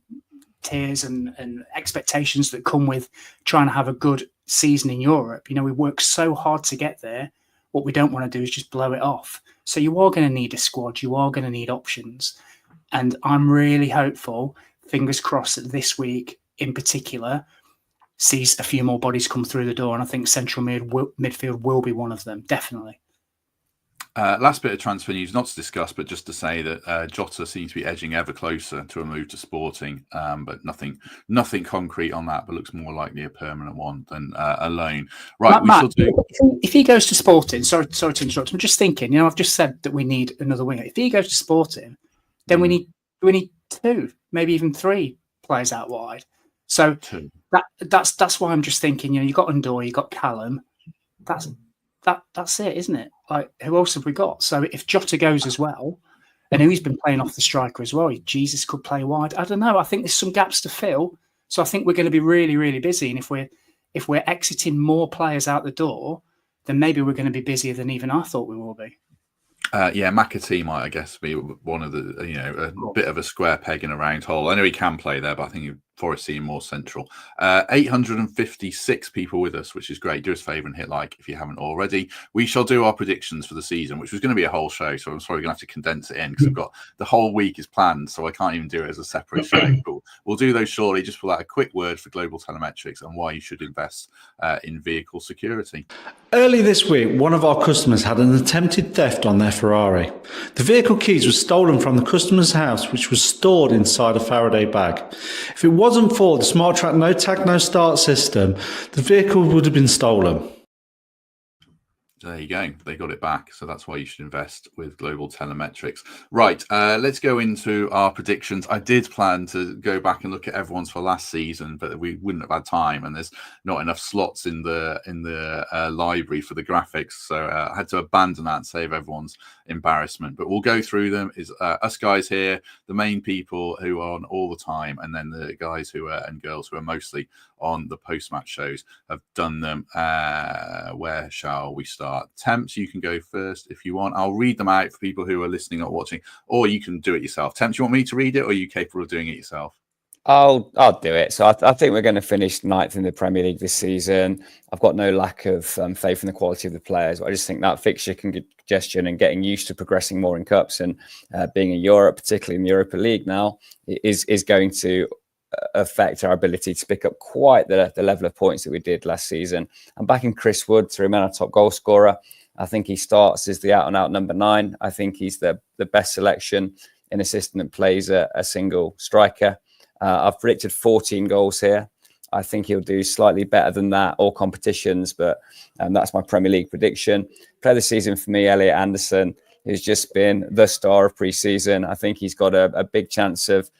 tiers and expectations that come with trying to have a good season in Europe. You know, we work so hard to get there. What we don't want to do is just blow it off. So you are going to need a squad. You are going to need options. And I'm really hopeful, fingers crossed, that this week in particular sees a few more bodies come through the door. And I think central midfield will be one of them, definitely.
Last bit of transfer news, not to discuss, but just to say that Jota seems to be edging ever closer to a move to Sporting, but nothing concrete on that, but looks more likely a permanent one than a loan. Right,
Matt, if he goes to Sporting, sorry to interrupt, I'm just thinking, you know, I've just said that we need another winger. If he goes to Sporting, then we need 2, maybe even 3 players out wide. So that's why I'm just thinking, you know, you've got Undor, you've got Callum. That's it, isn't it? Like, who else have we got? So if Jota goes as well, and he's been playing off the striker as well, Jesus could play wide. I don't know. I think there's some gaps to fill. So I think we're going to be really, really busy. And if we're exiting more players out the door, then maybe we're going to be busier than even I thought we will be.
Yeah, McAtee might, I guess, be one of the, you know, a bit of a square peg in a round hole. I know he can play there, but I think Forest see him more central. 856 people with us, which is great. Do us a favour and hit like if you haven't already. We shall do our predictions for the season, which was going to be a whole show, so I'm sorry we're going to have to condense it in because we've got the whole week is planned, so I can't even do it as a separate show. But we'll do those shortly. Just pull out a quick word for global telemetrics and why you should invest in vehicle security.
Early this week, one of our customers had an attempted theft on their Ferrari. The vehicle keys were stolen from the customer's house, which was stored inside a Faraday bag. If it wasn't for the Smart Track no tag, no start system, the vehicle would have been stolen.
There you go. They got it back. So that's why you should invest with Global Telemetrics. Right. Let's go into our predictions. I did plan to go back and look at everyone's for last season, but we wouldn't have had time, and there's not enough slots in the library for the graphics. So I had to abandon that and save everyone's embarrassment. But we'll go through them. Is us guys here, the main people who are on all the time, and then the guys who are and girls who are mostly on the post-match shows have done them. Where shall we start? Temps, you can go first if you want. I'll read them out for people who are listening or watching, or you can do it yourself. Temps, you want me to read it, or are you capable of doing it yourself?
I'll do it. So I think we're going to finish ninth in the Premier League this season. I've got no lack of faith in the quality of the players. I just think that fixture congestion and getting used to progressing more in cups and being in Europe, particularly in the Europa League now, is going to affect our ability to pick up quite the level of points that we did last season. I'm backing Chris Wood to remain our top goal scorer. I think he starts as the out-and-out number 9. I think he's the best selection in a system that plays a single striker. I've predicted 14 goals here. I think he'll do slightly better than that, all competitions, but that's my Premier League prediction. Player of the season for me, Elliot Anderson, who's just been the star of pre-season. I think he's got a big chance of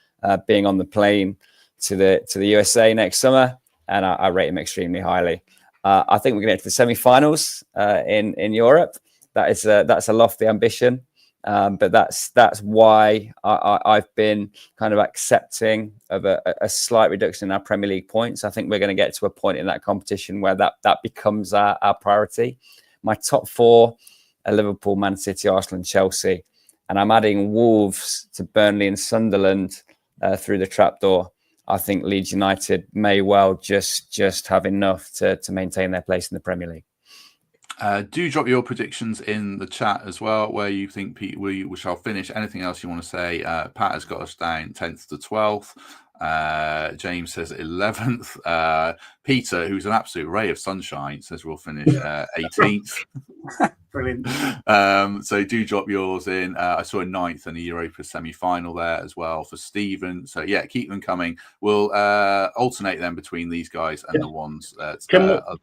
being on the plane to the USA next summer, and I rate him extremely highly. I think we're going to get to the semi-finals in Europe. That's a lofty ambition, but that's why I've been kind of accepting of a slight reduction in our Premier League points. I think we're going to get to a point in that competition where that becomes our priority. My top 4 are Liverpool, Man City, Arsenal, and Chelsea, and I'm adding Wolves to Burnley and Sunderland through the trapdoor. I think Leeds United may well just have enough to maintain their place in the Premier League.
Do drop your predictions in the chat as well, where you think Pete we shall finish. Anything else you want to say? Pat has got us down 10th to 12th. James says 11th. Peter, who's an absolute ray of sunshine, says we'll finish 18th.
Brilliant.
So do drop yours in. I saw a 9th in the Europa semi-final there as well for Stephen. So yeah, keep them coming. We'll alternate them between these guys and the ones that.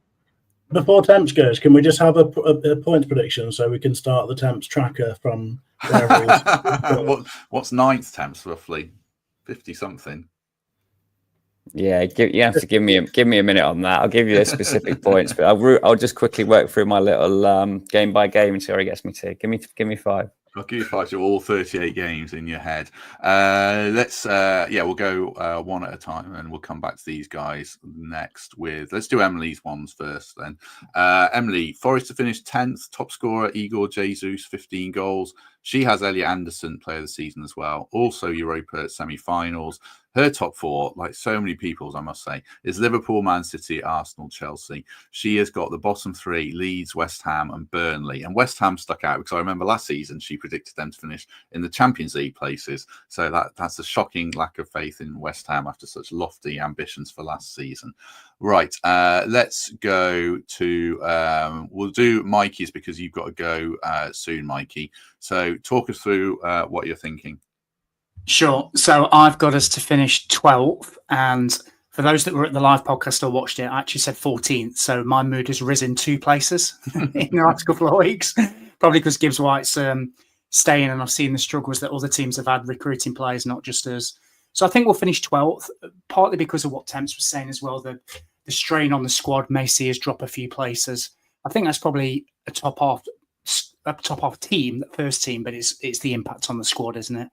Before Temps goes, can we just have a points prediction so we can start the Temps tracker from wherever it is?
What's 9th Temps roughly? 50 something.
Yeah, you have to give me a minute on that. I'll give you the specific points, but I'll just quickly work through my little game by game and see where he gets me to. Give me 5.
I'll give you 5 to all 38 games in your head. We'll go one at a time, and we'll come back to these guys next. Let's do Emily's ones first. Then Emily, Forest to finish 10th, top scorer Igor Jesus, 15 goals. She has Elliot Anderson, player of the season as well. Also Europa semi-finals. Her top 4, like so many people's, I must say, is Liverpool, Man City, Arsenal, Chelsea. She has got the bottom 3, Leeds, West Ham, and Burnley. And West Ham stuck out because I remember last season she predicted them to finish in the Champions League places. So that's a shocking lack of faith in West Ham after such lofty ambitions for last season. Right, let's go to, we'll do Mikey's because you've got to go soon, Mikey. So talk us through what you're thinking.
Sure. So I've got us to finish 12th. And for those that were at the live podcast or watched it, I actually said 14th. So my mood has risen 2 places in the last couple of weeks, probably because Gibbs White's staying, and I've seen the struggles that other teams have had recruiting players, not just us. So I think we'll finish 12th, partly because of what Temps was saying as well. The strain on the squad may see us drop a few places. I think that's probably a top half team, the first team, but it's the impact on the squad, isn't it?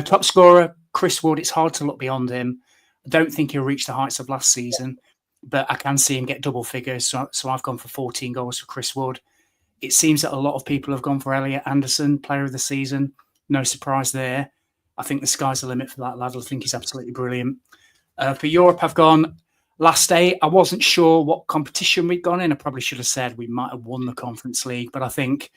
Top scorer, Chris Wood. It's hard to look beyond him. I don't think he'll reach the heights of last season, but I can see him get double figures. So I've gone for 14 goals for Chris Wood. It seems that a lot of people have gone for Elliot Anderson, player of the season. No surprise there. I think the sky's the limit for that lad. I think he's absolutely brilliant. For Europe, I've gone last day. I wasn't sure what competition we'd gone in. I probably should have said we might have won the Conference League, but I think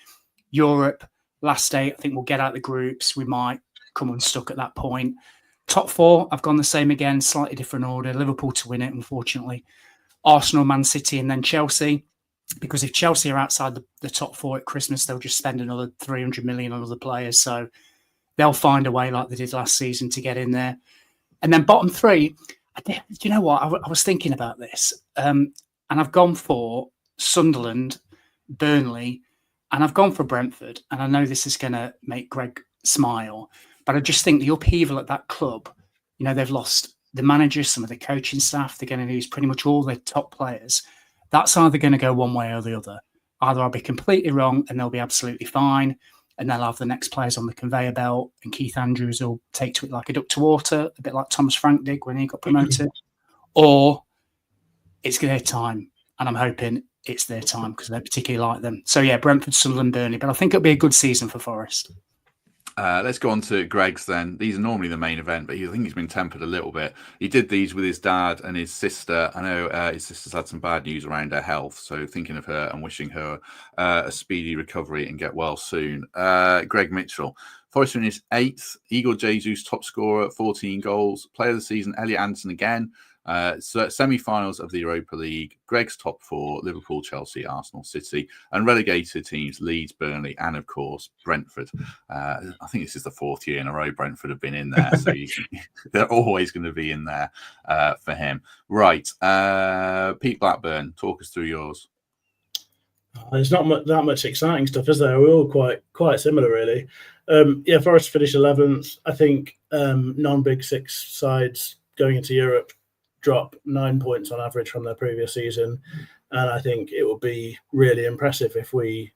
Europe, last day, I think we'll get out the groups. We might come unstuck at that point. Top 4, I've gone the same again, slightly different order. Liverpool to win it, unfortunately. Arsenal, Man City, and then Chelsea. Because if Chelsea are outside the top 4 at Christmas, they'll just spend another 300 million on other players. So they'll find a way like they did last season to get in there. And then bottom 3, do you know what? I was thinking about this. And I've gone for Sunderland Burnley, and I've gone for Brentford. And I know this is going to make Greg smile, but I just think the upheaval at that club, they've lost the manager, some of the coaching staff, they're going to lose pretty much all their top players. That's either going to go one way or the other. Either I'll be completely wrong and they'll be absolutely fine, and they'll have the next players on the conveyor belt, and Keith Andrews will take to it like a duck to water, a bit like Thomas Frank did when he got promoted, or it's their time. And I'm hoping it's their time because I particularly like them. So yeah, Brentford, Sunderland, Burnley, but I think it'll be a good season for Forest.
Let's go on to Greg's then. These are normally the main event, but I think he's been tempered a little bit. He did these with his dad and his sister. I know his sister's had some bad news around her health, so thinking of her and wishing her a speedy recovery and get well soon. Greg Mitchell. Forest finished 8th. Igor Jesus, top scorer, 14 goals. Player of the season, Elliot Anderson again. So semi-finals of the Europa League, Greg's top 4, Liverpool, Chelsea, Arsenal, City, and relegated teams, Leeds, Burnley, and of course, Brentford. I think this is the 4th year in a row Brentford have been in there, so they're always going to be in there for him. Right, Pete Blackburn, talk us through yours.
There's not that much exciting stuff, is there? We're all quite similar, really. Forest finished 11th. I think non-Big Six sides going into Europe drop 9 points on average from their previous season, and I think it would be really impressive if we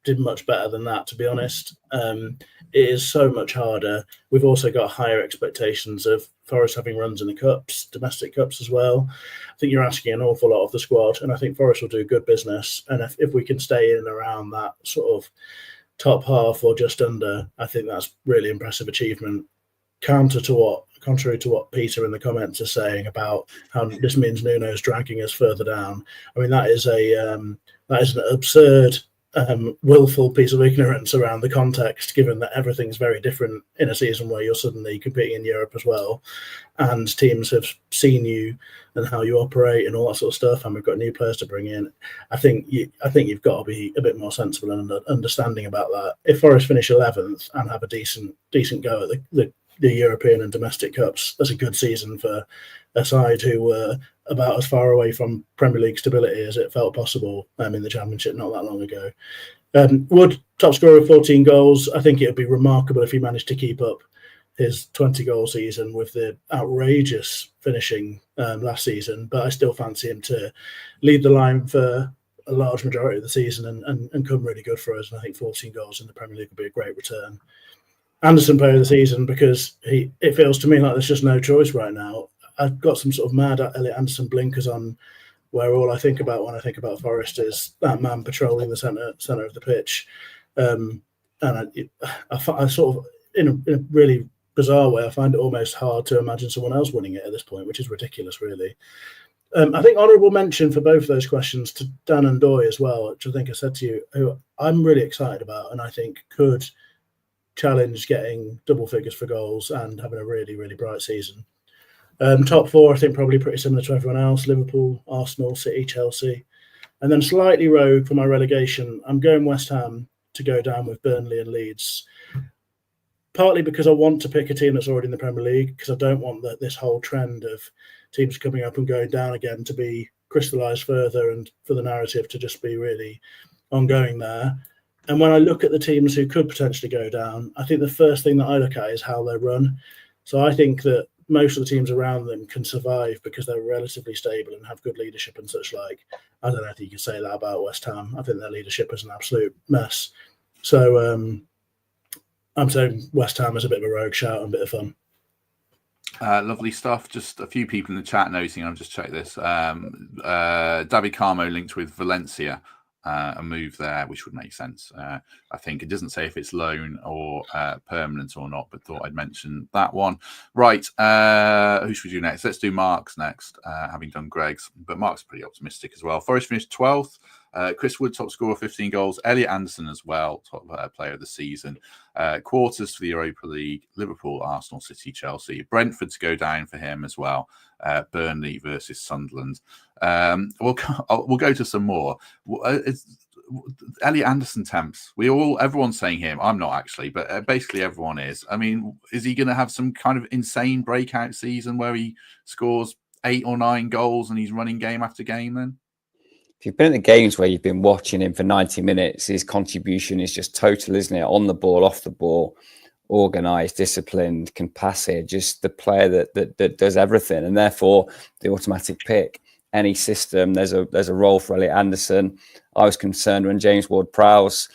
did much better than that, to be honest. It is so much harder. We've also got higher expectations of Forest having runs in the cups, domestic cups as well. I think you're asking an awful lot of the squad, and I think Forest will do good business, and if we can stay in and around that sort of top half or just under, I think that's really impressive achievement. Contrary to what Peter in the comments are saying about how this means Nuno's dragging us further down. I mean, that is an absurd, willful piece of ignorance around the context, given that everything's very different in a season where you're suddenly competing in Europe as well, and teams have seen you and how you operate and all that sort of stuff, and we've got new players to bring in. I think you've got to be a bit more sensible and understanding about that. If Forest finish 11th and have a decent go at the European and domestic cups, that's a good season for a side who were about as far away from Premier League stability as it felt possible in the Championship not that long ago. Wood, top scorer of 14 goals. I think it would be remarkable if he managed to keep up his 20-goal season with the outrageous finishing last season, but I still fancy him to lead the line for a large majority of the season and come really good for us. And I think 14 goals in the Premier League would be a great return. Anderson player of the season, because it feels to me like there's just no choice right now. I've got some sort of mad Elliot Anderson blinkers on, where all I think about when I think about Forest is that man patrolling the centre of the pitch. And I sort of, in a really bizarre way, I find it almost hard to imagine someone else winning it at this point, which is ridiculous, really. I think honourable mention for both of those questions to Dan and Doy as well, which I think I said to you, who I'm really excited about and I think could challenge getting double figures for goals and having a really, really bright season. Top 4, I think probably pretty similar to everyone else: Liverpool, Arsenal, City, Chelsea. And then slightly rogue for my relegation, I'm going West Ham to go down with Burnley and Leeds. Partly because I want to pick a team that's already in the Premier League, because I don't want this whole trend of teams coming up and going down again to be crystallised further and for the narrative to just be really ongoing there. And when I look at the teams who could potentially go down, I think the first thing that I look at is how they run. So I think that most of the teams around them can survive because they're relatively stable and have good leadership and such like. I don't know if you can say that about West Ham. I think their leadership is an absolute mess. So I'm saying West Ham is a bit of a rogue shout and a bit of fun.
Lovely stuff. Just a few people in the chat noticing, I've just checked this. David Carmo linked with Valencia. A move there, which would make sense. I think it doesn't say if it's loan or permanent or not, but thought I'd mention that one. Right, who should we do next? Let's do Mark's next, having done Greg's, but Mark's pretty optimistic as well. Forest finished 12th. Chris Wood, top scorer, 15 goals. Elliot Anderson as well, top player of the season. Quarters for the Europa League: Liverpool, Arsenal, City, Chelsea. Brentford to go down for him as well. Burnley versus Sunderland. We'll go to some more. Elliot Anderson temps. Everyone's saying him. I'm not actually, but basically everyone is. I mean, is he going to have some kind of insane breakout season where he scores 8 or 9 goals and he's running game after game then?
if you've been at the games where you've been watching him for 90 minutes, his contribution is just total, isn't it? On the ball, off the ball, organised, disciplined, can pass it, just the player that does everything, and therefore the automatic pick. Any system, there's a role for Elliot Anderson. I was concerned when James Ward-Prowse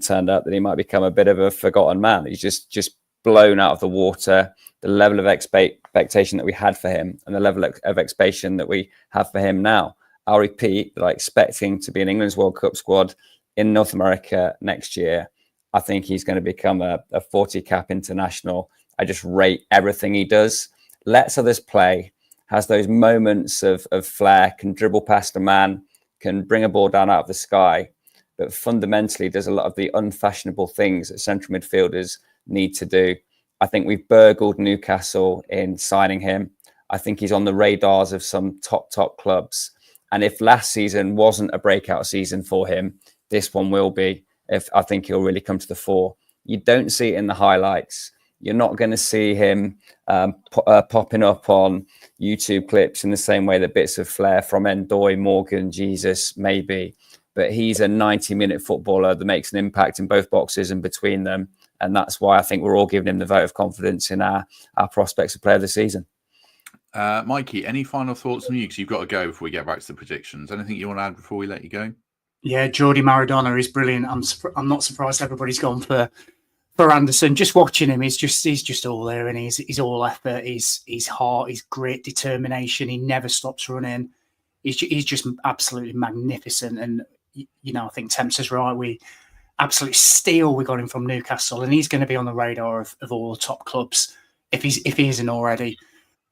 turned up that he might become a bit of a forgotten man. He's just blown out of the water. The level of expectation that we had for him and the level of expectation that we have for him now. I'll repeat that I expect him to be in England's World Cup squad in North America next year. I think he's going to become a 40-cap international. I just rate everything he does. Lets others play, has those moments of flair, can dribble past a man, can bring a ball down out of the sky, but fundamentally does a lot of the unfashionable things that central midfielders need to do. I think we've burgled Newcastle in signing him. I think he's on the radars of some top clubs. And if last season wasn't a breakout season for him, this one will be. If I think he'll really come to the fore. You don't see it in the highlights. You're not going to see him popping up on YouTube clips in the same way that bits of flair from Ndoye, Morgan, Jesus, maybe. But he's a 90-minute footballer that makes an impact in both boxes and between them. And that's why I think we're all giving him the vote of confidence in our prospects of player of the season.
Mikey, any final thoughts from you? Because you've got to go before we get back to the predictions. Anything you want to add before we let you go?
Yeah, Jordi Maradona is brilliant. I'm not surprised everybody's gone for Anderson. Just watching him, he's just all there, and he's all effort. He's heart, he's grit, determination. He never stops running. He's just absolutely magnificent. And I think Temps is right. We absolutely steal. We got him from Newcastle, and he's going to be on the radar of all the top clubs if he isn't already.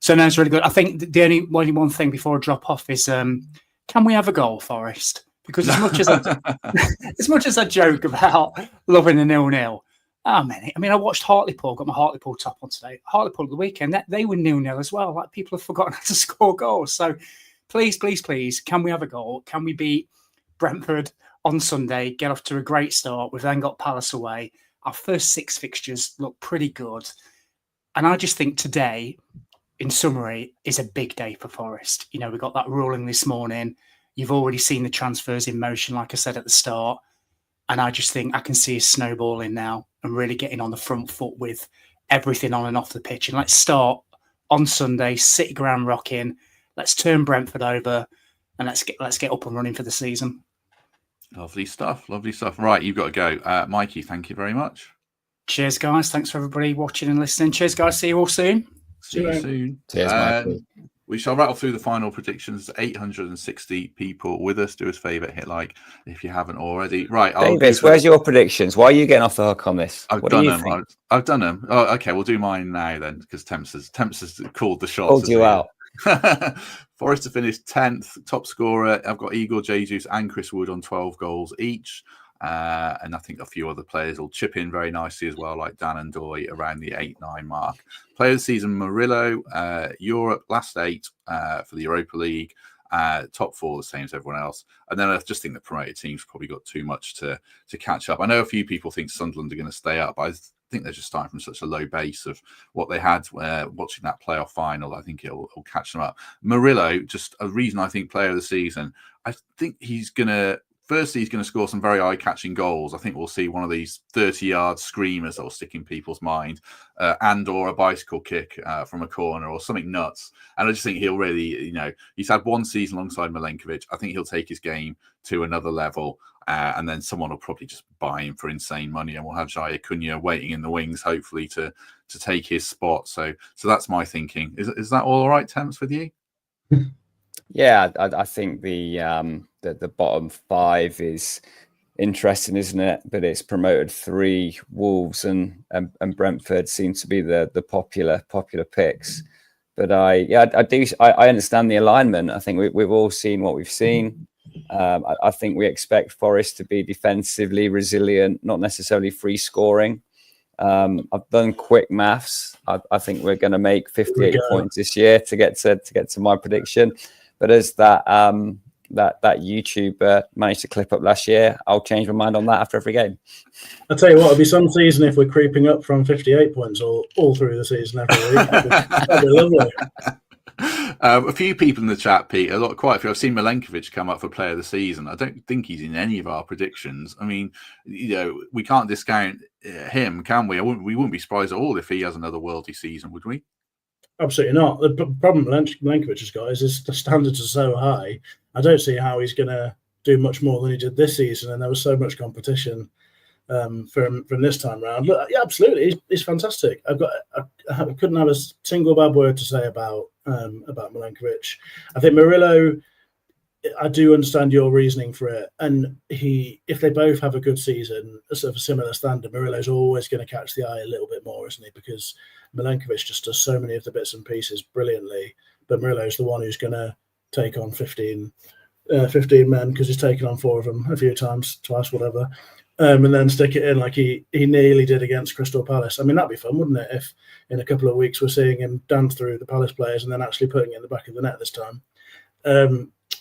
So no, it's really good. I think the only one thing before I drop off is can we have a goal, Forest? Because as much as I joke about loving a 0-0, I mean, I watched Hartlepool, got my Hartlepool top on today. Hartlepool at the weekend, they were 0-0 as well. Like, people have forgotten how to score goals. So please, can we have a goal? Can we beat Brentford on Sunday, get off to a great start? We've then got Palace away. Our first 6 fixtures look pretty good. And I just think today, in summary, is a big day for Forest. We got that ruling this morning. You've already seen the transfers in motion, like I said at the start. And I just think I can see us snowballing now and really getting on the front foot with everything on and off the pitch. And let's start on Sunday, City ground rocking. Let's turn Brentford over and let's get up and running for the season.
Lovely stuff. Right, you've got to go. Mikey, thank you very much.
Cheers, guys. Thanks for everybody watching and listening. Cheers, guys. See you all soon.
See you soon.
Cheers, Mikey.
We shall rattle through the final predictions. 860 people with us. Do us a favour, hit like if you haven't already. Right,
Davies, where's your predictions? Why are you getting off the hook on this?
I've done them. Oh, okay, we'll do mine now then, because Temps has called the shots.
Called you out.
Forest to finish 10th, top scorer. I've got Igor Jesus and Chris Wood on 12 goals each. And I think a few other players will chip in very nicely as well, like Dan and Ndoye around the 8-9 mark. Player of the season, Murillo, Europe, last 8 for the Europa League. Top 4, the same as everyone else. And then I just think the promoted team's probably got too much to catch up. I know a few people think Sunderland are going to stay up, but I think they're just starting from such a low base of what they had watching that playoff final. I think it'll catch them up. Murillo, just a reason I think player of the season, I think he's going to score some very eye-catching goals. I think we'll see one of these 30-yard screamers that will stick in people's mind, and/or a bicycle kick from a corner or something nuts. And I just think he'll really, he's had one season alongside Milenkovic. I think he'll take his game to another level, and then someone will probably just buy him for insane money, and we'll have Jaya Cunha waiting in the wings, hopefully to take his spot. So that's my thinking. Is that all right, Temps, with you?
Yeah, I think the bottom 5 is interesting, isn't it? But it's promoted 3. Wolves and Brentford seem to be the popular picks. But I understand the alignment. I think we've all seen what we've seen. I think we expect Forest to be defensively resilient, not necessarily free scoring. I've done quick maths. I think we're going to make 58 points this year to get to my prediction. But as that YouTuber managed to clip up last year, I'll change my mind on that after every game.
I'll tell you what, it'll be some season if we're creeping up from 58 points all through the season every week. That'd be lovely.
A few people in the chat, Pete, quite a few. I've seen Milenkovic come up for player of the season. I don't think he's in any of our predictions. I mean, we can't discount him, can we? We wouldn't be surprised at all if he has another worldy season, would we?
Absolutely not. The problem Milenkovic has got is the standards are so high. I don't see how he's going to do much more than he did this season, and there was so much competition from this time round. Look, yeah, absolutely, he's fantastic. I couldn't have a single bad word to say about Milenkovic. I think Murillo, I do understand your reasoning for it, and if they both have a good season, a sort of a similar standard, Murillo's always going to catch the eye a little bit more, isn't he? Because Milenkovic just does so many of the bits and pieces brilliantly, but Murillo's the one who's going to take on 15 men, because he's taken on 4 of them a few times, twice, whatever, and then stick it in like he nearly did against Crystal Palace. I mean, that'd be fun, wouldn't it, if in a couple of weeks we're seeing him dance through the Palace players and then actually putting it in the back of the net this time.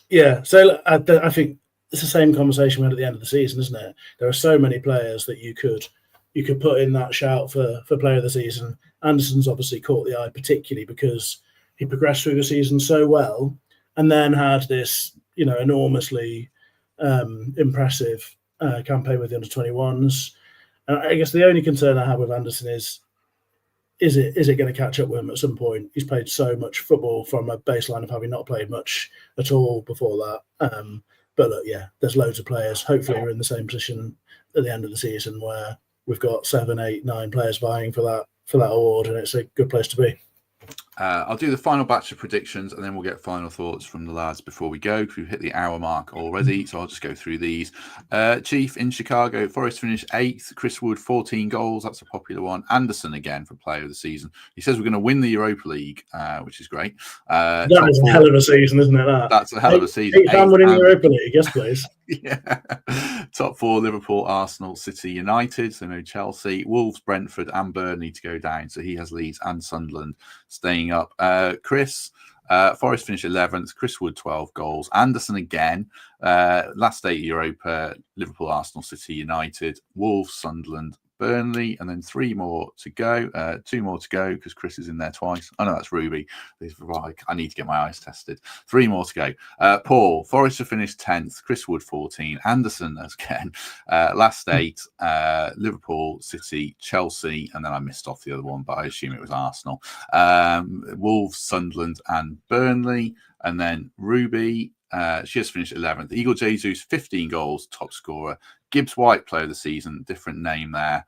Yeah, so I think it's the same conversation we had at the end of the season, isn't it? There are so many players that you could put in that shout for player of the season. Anderson's obviously caught the eye, particularly because he progressed through the season so well, and then had this, enormously impressive campaign with the under-21s. And I guess the only concern I have with Anderson is it going to catch up with him at some point? He's played so much football from a baseline of having not played much at all before that. But look, yeah, there's loads of players. Hopefully we're in the same position at the end of the season where we've got 7, 8, 9 players vying for that award, and it's a good place to be.
I'll do the final batch of predictions, and then we'll get final thoughts from the lads before we go, because we've hit the hour mark already. So I'll just go through these. Chief in Chicago, Forest finished 8th. Chris Wood, 14 goals. That's a popular one. Anderson again for player of the season. He says we're going to win the Europa League, which is great.
That is a hell of a season, isn't it?
That's a hell of a season.
8 winning the Europa League, yes, please.
Yeah. Top 4, Liverpool, Arsenal, City, United. So no Chelsea. Wolves, Brentford and Burnley to go down. So he has Leeds and Sunderland staying up. Chris, Forest finished 11th. Chris Wood, 12 goals. Anderson again. Last 8 Europa, Liverpool, Arsenal, City, United, Wolves, Sunderland, Burnley, and then 3 more to go. 2 more to go because Chris is in there twice. Oh no, that's Ruby. I need to get my eyes tested. 3 more to go. Paul, Forest have finished 10th. Chris Wood 14. Anderson again. Last 8, Liverpool, City, Chelsea, and then I missed off the other one, but I assume it was Arsenal. Wolves, Sunderland, and Burnley, and then Ruby. She has finished 11th. Eagle Jesus, 15 goals, top scorer. Gibbs White, player of the season, different name there.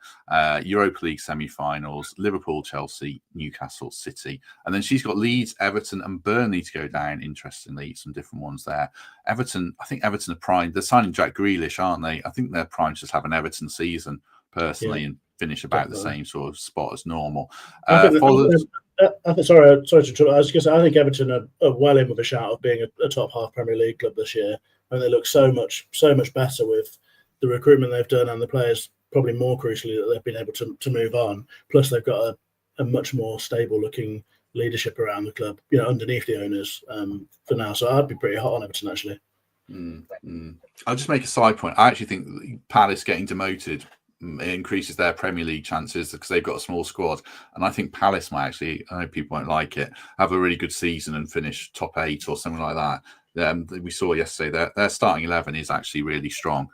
Europa League semi-finals, Liverpool, Chelsea, Newcastle, City. And then she's got Leeds, Everton and Burnley to go down, interestingly, some different ones there. I think Everton are primed. They're signing Jack Grealish, aren't they? I think they're primed to just have an Everton season, personally, and finish about the same sort of spot as normal.
Sorry to interrupt. I was going to say, I think Everton are well in with a shout of being a top half Premier League club this year, and they look so much better with the recruitment they've done and the players, probably more crucially, that they've been able to move on. Plus, they've got a much more stable looking leadership around the club, underneath the owners for now. So I'd be pretty hot on Everton, actually.
I'll just make a side point. I actually think Palace getting demoted increases their Premier League chances because they've got a small squad, and I think Palace might actually, I know people won't like it, have a really good season and finish top 8 or something like that. We saw yesterday their starting 11 is actually really strong,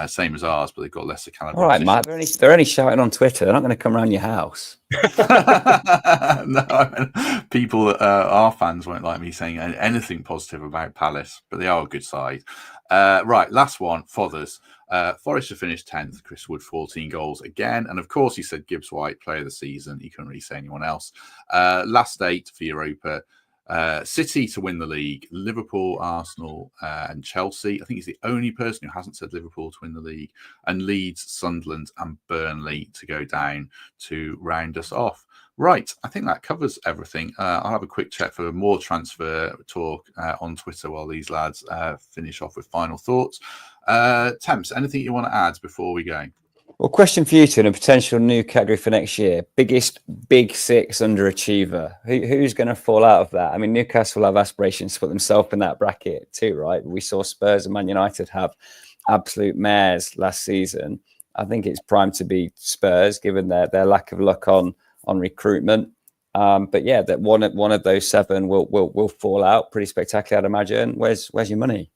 same as ours, but they've got lesser caliber.
All right, Matt, they're only shouting on Twitter. They're not going to come around your house.
No, people, our fans won't like me saying anything positive about Palace, but they are a good side. Right, last one, Fothers. Forest have finished 10th. Chris Wood, 14 goals again. And of course, he said Gibbs White, player of the season. He couldn't really say anyone else. Last 8 for Europa. City to win the league. Liverpool, Arsenal, and Chelsea. I think he's the only person who hasn't said Liverpool to win the league. And Leeds, Sunderland, and Burnley to go down to round us off. Right, I think that covers everything. I'll have a quick check for more transfer talk on Twitter while these lads finish off with final thoughts. Temps, anything you want to add before we go?
Well, question for you two in a potential new category for next year. Biggest Big 6 underachiever. Who's going to fall out of that? I mean, Newcastle have aspirations to put themselves in that bracket too, right? We saw Spurs and Man United have absolute mares last season. I think it's primed to be Spurs, given their lack of luck on recruitment. But yeah, that one of those 7 will fall out pretty spectacularly, I'd imagine. Where's your money?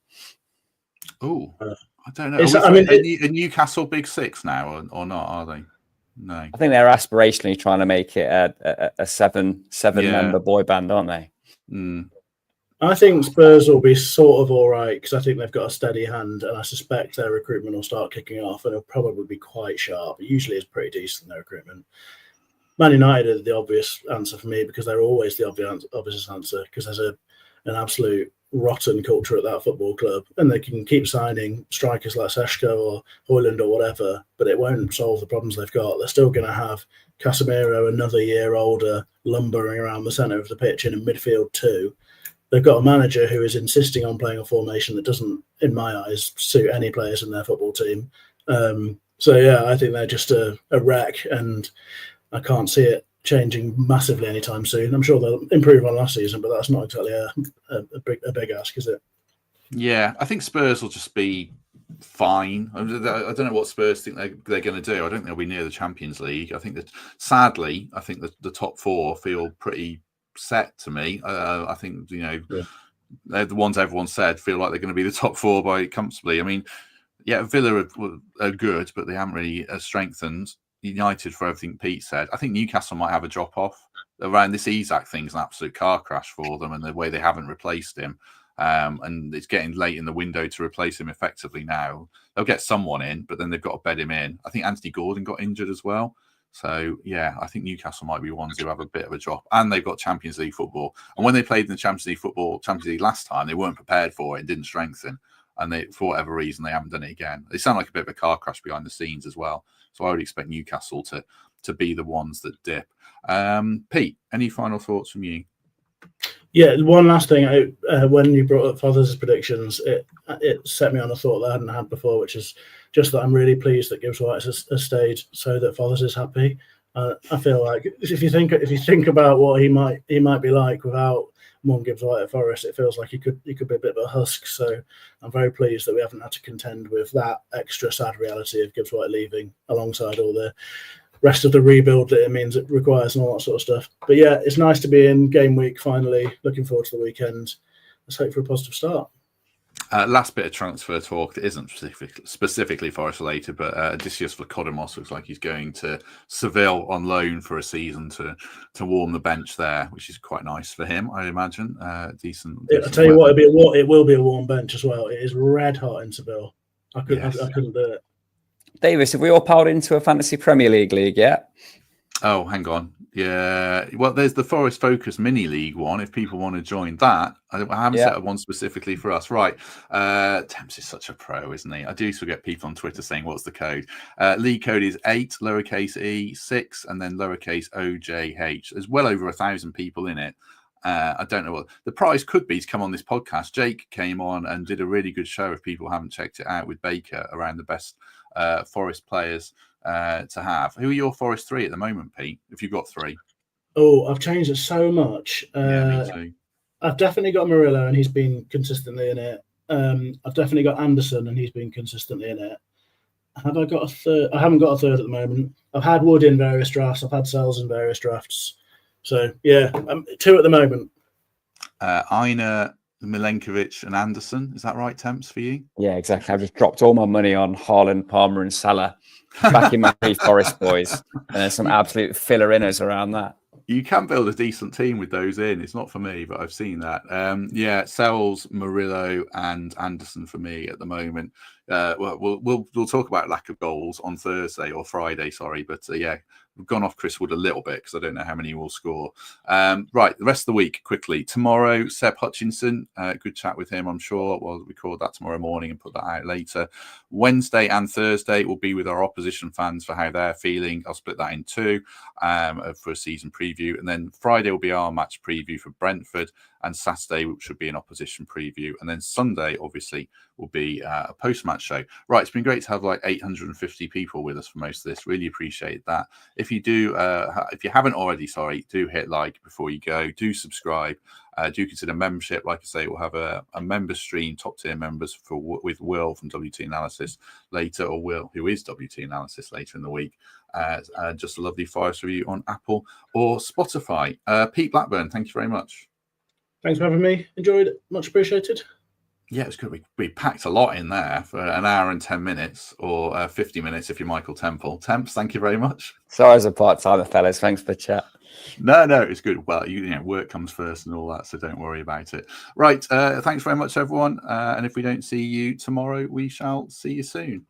Oh, I don't know. Are Newcastle Big Six now or not? Are they? No.
I think they're aspirationally trying to make it a seven member boy band, aren't they?
Mm.
I think Spurs will be sort of all right because I think they've got a steady hand, and I suspect their recruitment will start kicking off, and it'll probably be quite sharp. It usually is pretty decent, their recruitment. Man United are the obvious answer for me because they're always the obvious answer because there's an absolute rotten culture at that football club, and they can keep signing strikers like Seshko or Højlund or whatever, but it won't solve the problems they've got. They're still going to have Casemiro another year older lumbering around the centre of the pitch in a midfield too. They've got a manager who is insisting on playing a formation that doesn't, in my eyes, suit any players in their football team. So yeah, I think they're just a wreck, and I can't see it changing massively anytime soon. I'm sure they'll improve on last season, but that's not exactly a big ask, is it?
Yeah, I think Spurs will just be fine. I don't know what Spurs think they're going to do. I don't think they'll be near the Champions League. I think that, sadly, the top 4 feel pretty set to me. I think, they're the ones everyone said feel like they're going to be the top 4 by comfortably. I mean, yeah, Villa are good, but they haven't really strengthened. United, for everything Pete said, I think Newcastle might have a drop off around this Isak thing's an absolute car crash for them, and the way they haven't replaced him. And it's getting late in the window to replace him effectively now. They'll get someone in, but then they've got to bed him in. I think Anthony Gordon got injured as well. So, yeah, I think Newcastle might be ones who have a bit of a drop. And they've got Champions League football. And when they played in the Champions League last time, they weren't prepared for it and didn't strengthen. And for whatever reason, they haven't done it again. They sound like a bit of a car crash behind the scenes as well. So I would expect Newcastle to be the ones that dip. Pete, any final thoughts from you?
Yeah, one last thing. When you brought up Fothers' predictions, it set me on a thought that I hadn't had before, which is just that I'm really pleased that Gibbs White has stayed so that Fothers is happy. I feel like if you think about what he might be like without Morgan Gibbs White at Forest, it feels like he could be a bit of a husk. So I'm very pleased that we haven't had to contend with that extra sad reality of Gibbs White leaving alongside all the rest of the rebuild that it means it requires and all that sort of stuff. But yeah, it's nice to be in game week finally. Looking forward to the weekend. Let's hope for a positive start.
Last bit of transfer talk that isn't specifically Forest related, but Odysseus Vlachodimos looks like he's going to Seville on loan for a season to warm the bench there, which is quite nice for him, I imagine. Decent.
I'll tell you what, it will be a warm bench as well. It is red hot in Seville. I couldn't do it.
Davis, have we all piled into a fantasy Premier League yet?
Oh, hang on. Yeah. Well, there's the Forest Focus Mini League one. If people want to join that, I haven't set up one specifically for us. Right. Temps is such a pro, isn't he? I do still get people on Twitter saying, what's the code? League code is 8, lowercase e, 6, and then lowercase OJH. There's well over 1,000 people in it. I don't know what the prize could be to come on this podcast. Jake came on and did a really good show, if people haven't checked it out, with Baker around the best Forest players to have. Who are your Forest 3 at the moment, Pete, if you've got 3?
Oh, I've changed it so much.
Yeah, me too.
I've definitely got Murillo, and he's been consistently in it. I've definitely got Anderson, and he's been consistently in it. Have I got a third? I haven't got a third at the moment. I've had Wood in various drafts. I've had Sells in various drafts. So, yeah, 2 at the moment.
Aina, Milenkovic and Anderson. Is that right, Temps, for you?
Yeah, exactly. I've just dropped all my money on Haaland, Palmer and Salah. Back in my 3 Forest boys. And there's some absolute filler inners around that.
You can build a decent team with those in. It's not for me, but I've seen that. Yeah, Sells, Murillo, and Anderson for me at the moment. We'll talk about lack of goals on Thursday or Friday. Sorry, but yeah, we've gone off Chris Wood a little bit because I don't know how many will score. Right, the rest of the week quickly. Tomorrow, Seb Hutchinson. Good chat with him, I'm sure. We'll record that tomorrow morning and put that out later. Wednesday and Thursday will be with our opposition fans for how they're feeling. I'll split that in 2 for a season preview, and then Friday will be our match preview for Brentford, and Saturday should be an opposition preview, and then Sunday obviously will be a post-match show. Right, it's been great to have like 850 people with us for most of this. Really appreciate that. If you do, if you haven't already, do hit like before you go. Do subscribe. Do consider membership. Like I say, we'll have a member stream, top tier members with Will from WT Analysis later, or Will, who is WT Analysis, later in the week. just a lovely 5-star review on Apple or Spotify. Pete Blackburn, thank you very much.
Thanks for having me. Enjoyed it. Much appreciated.
Yeah, it's good. We packed a lot in there for an hour and 10 minutes, or 50 minutes if you're Michael Temple. Temps, thank you very much.
Sorry, as a part-timer, fellas. Thanks for the chat.
No, it's good. Well, you know, work comes first and all that, so don't worry about it. Right, thanks very much, everyone. And if we don't see you tomorrow, we shall see you soon.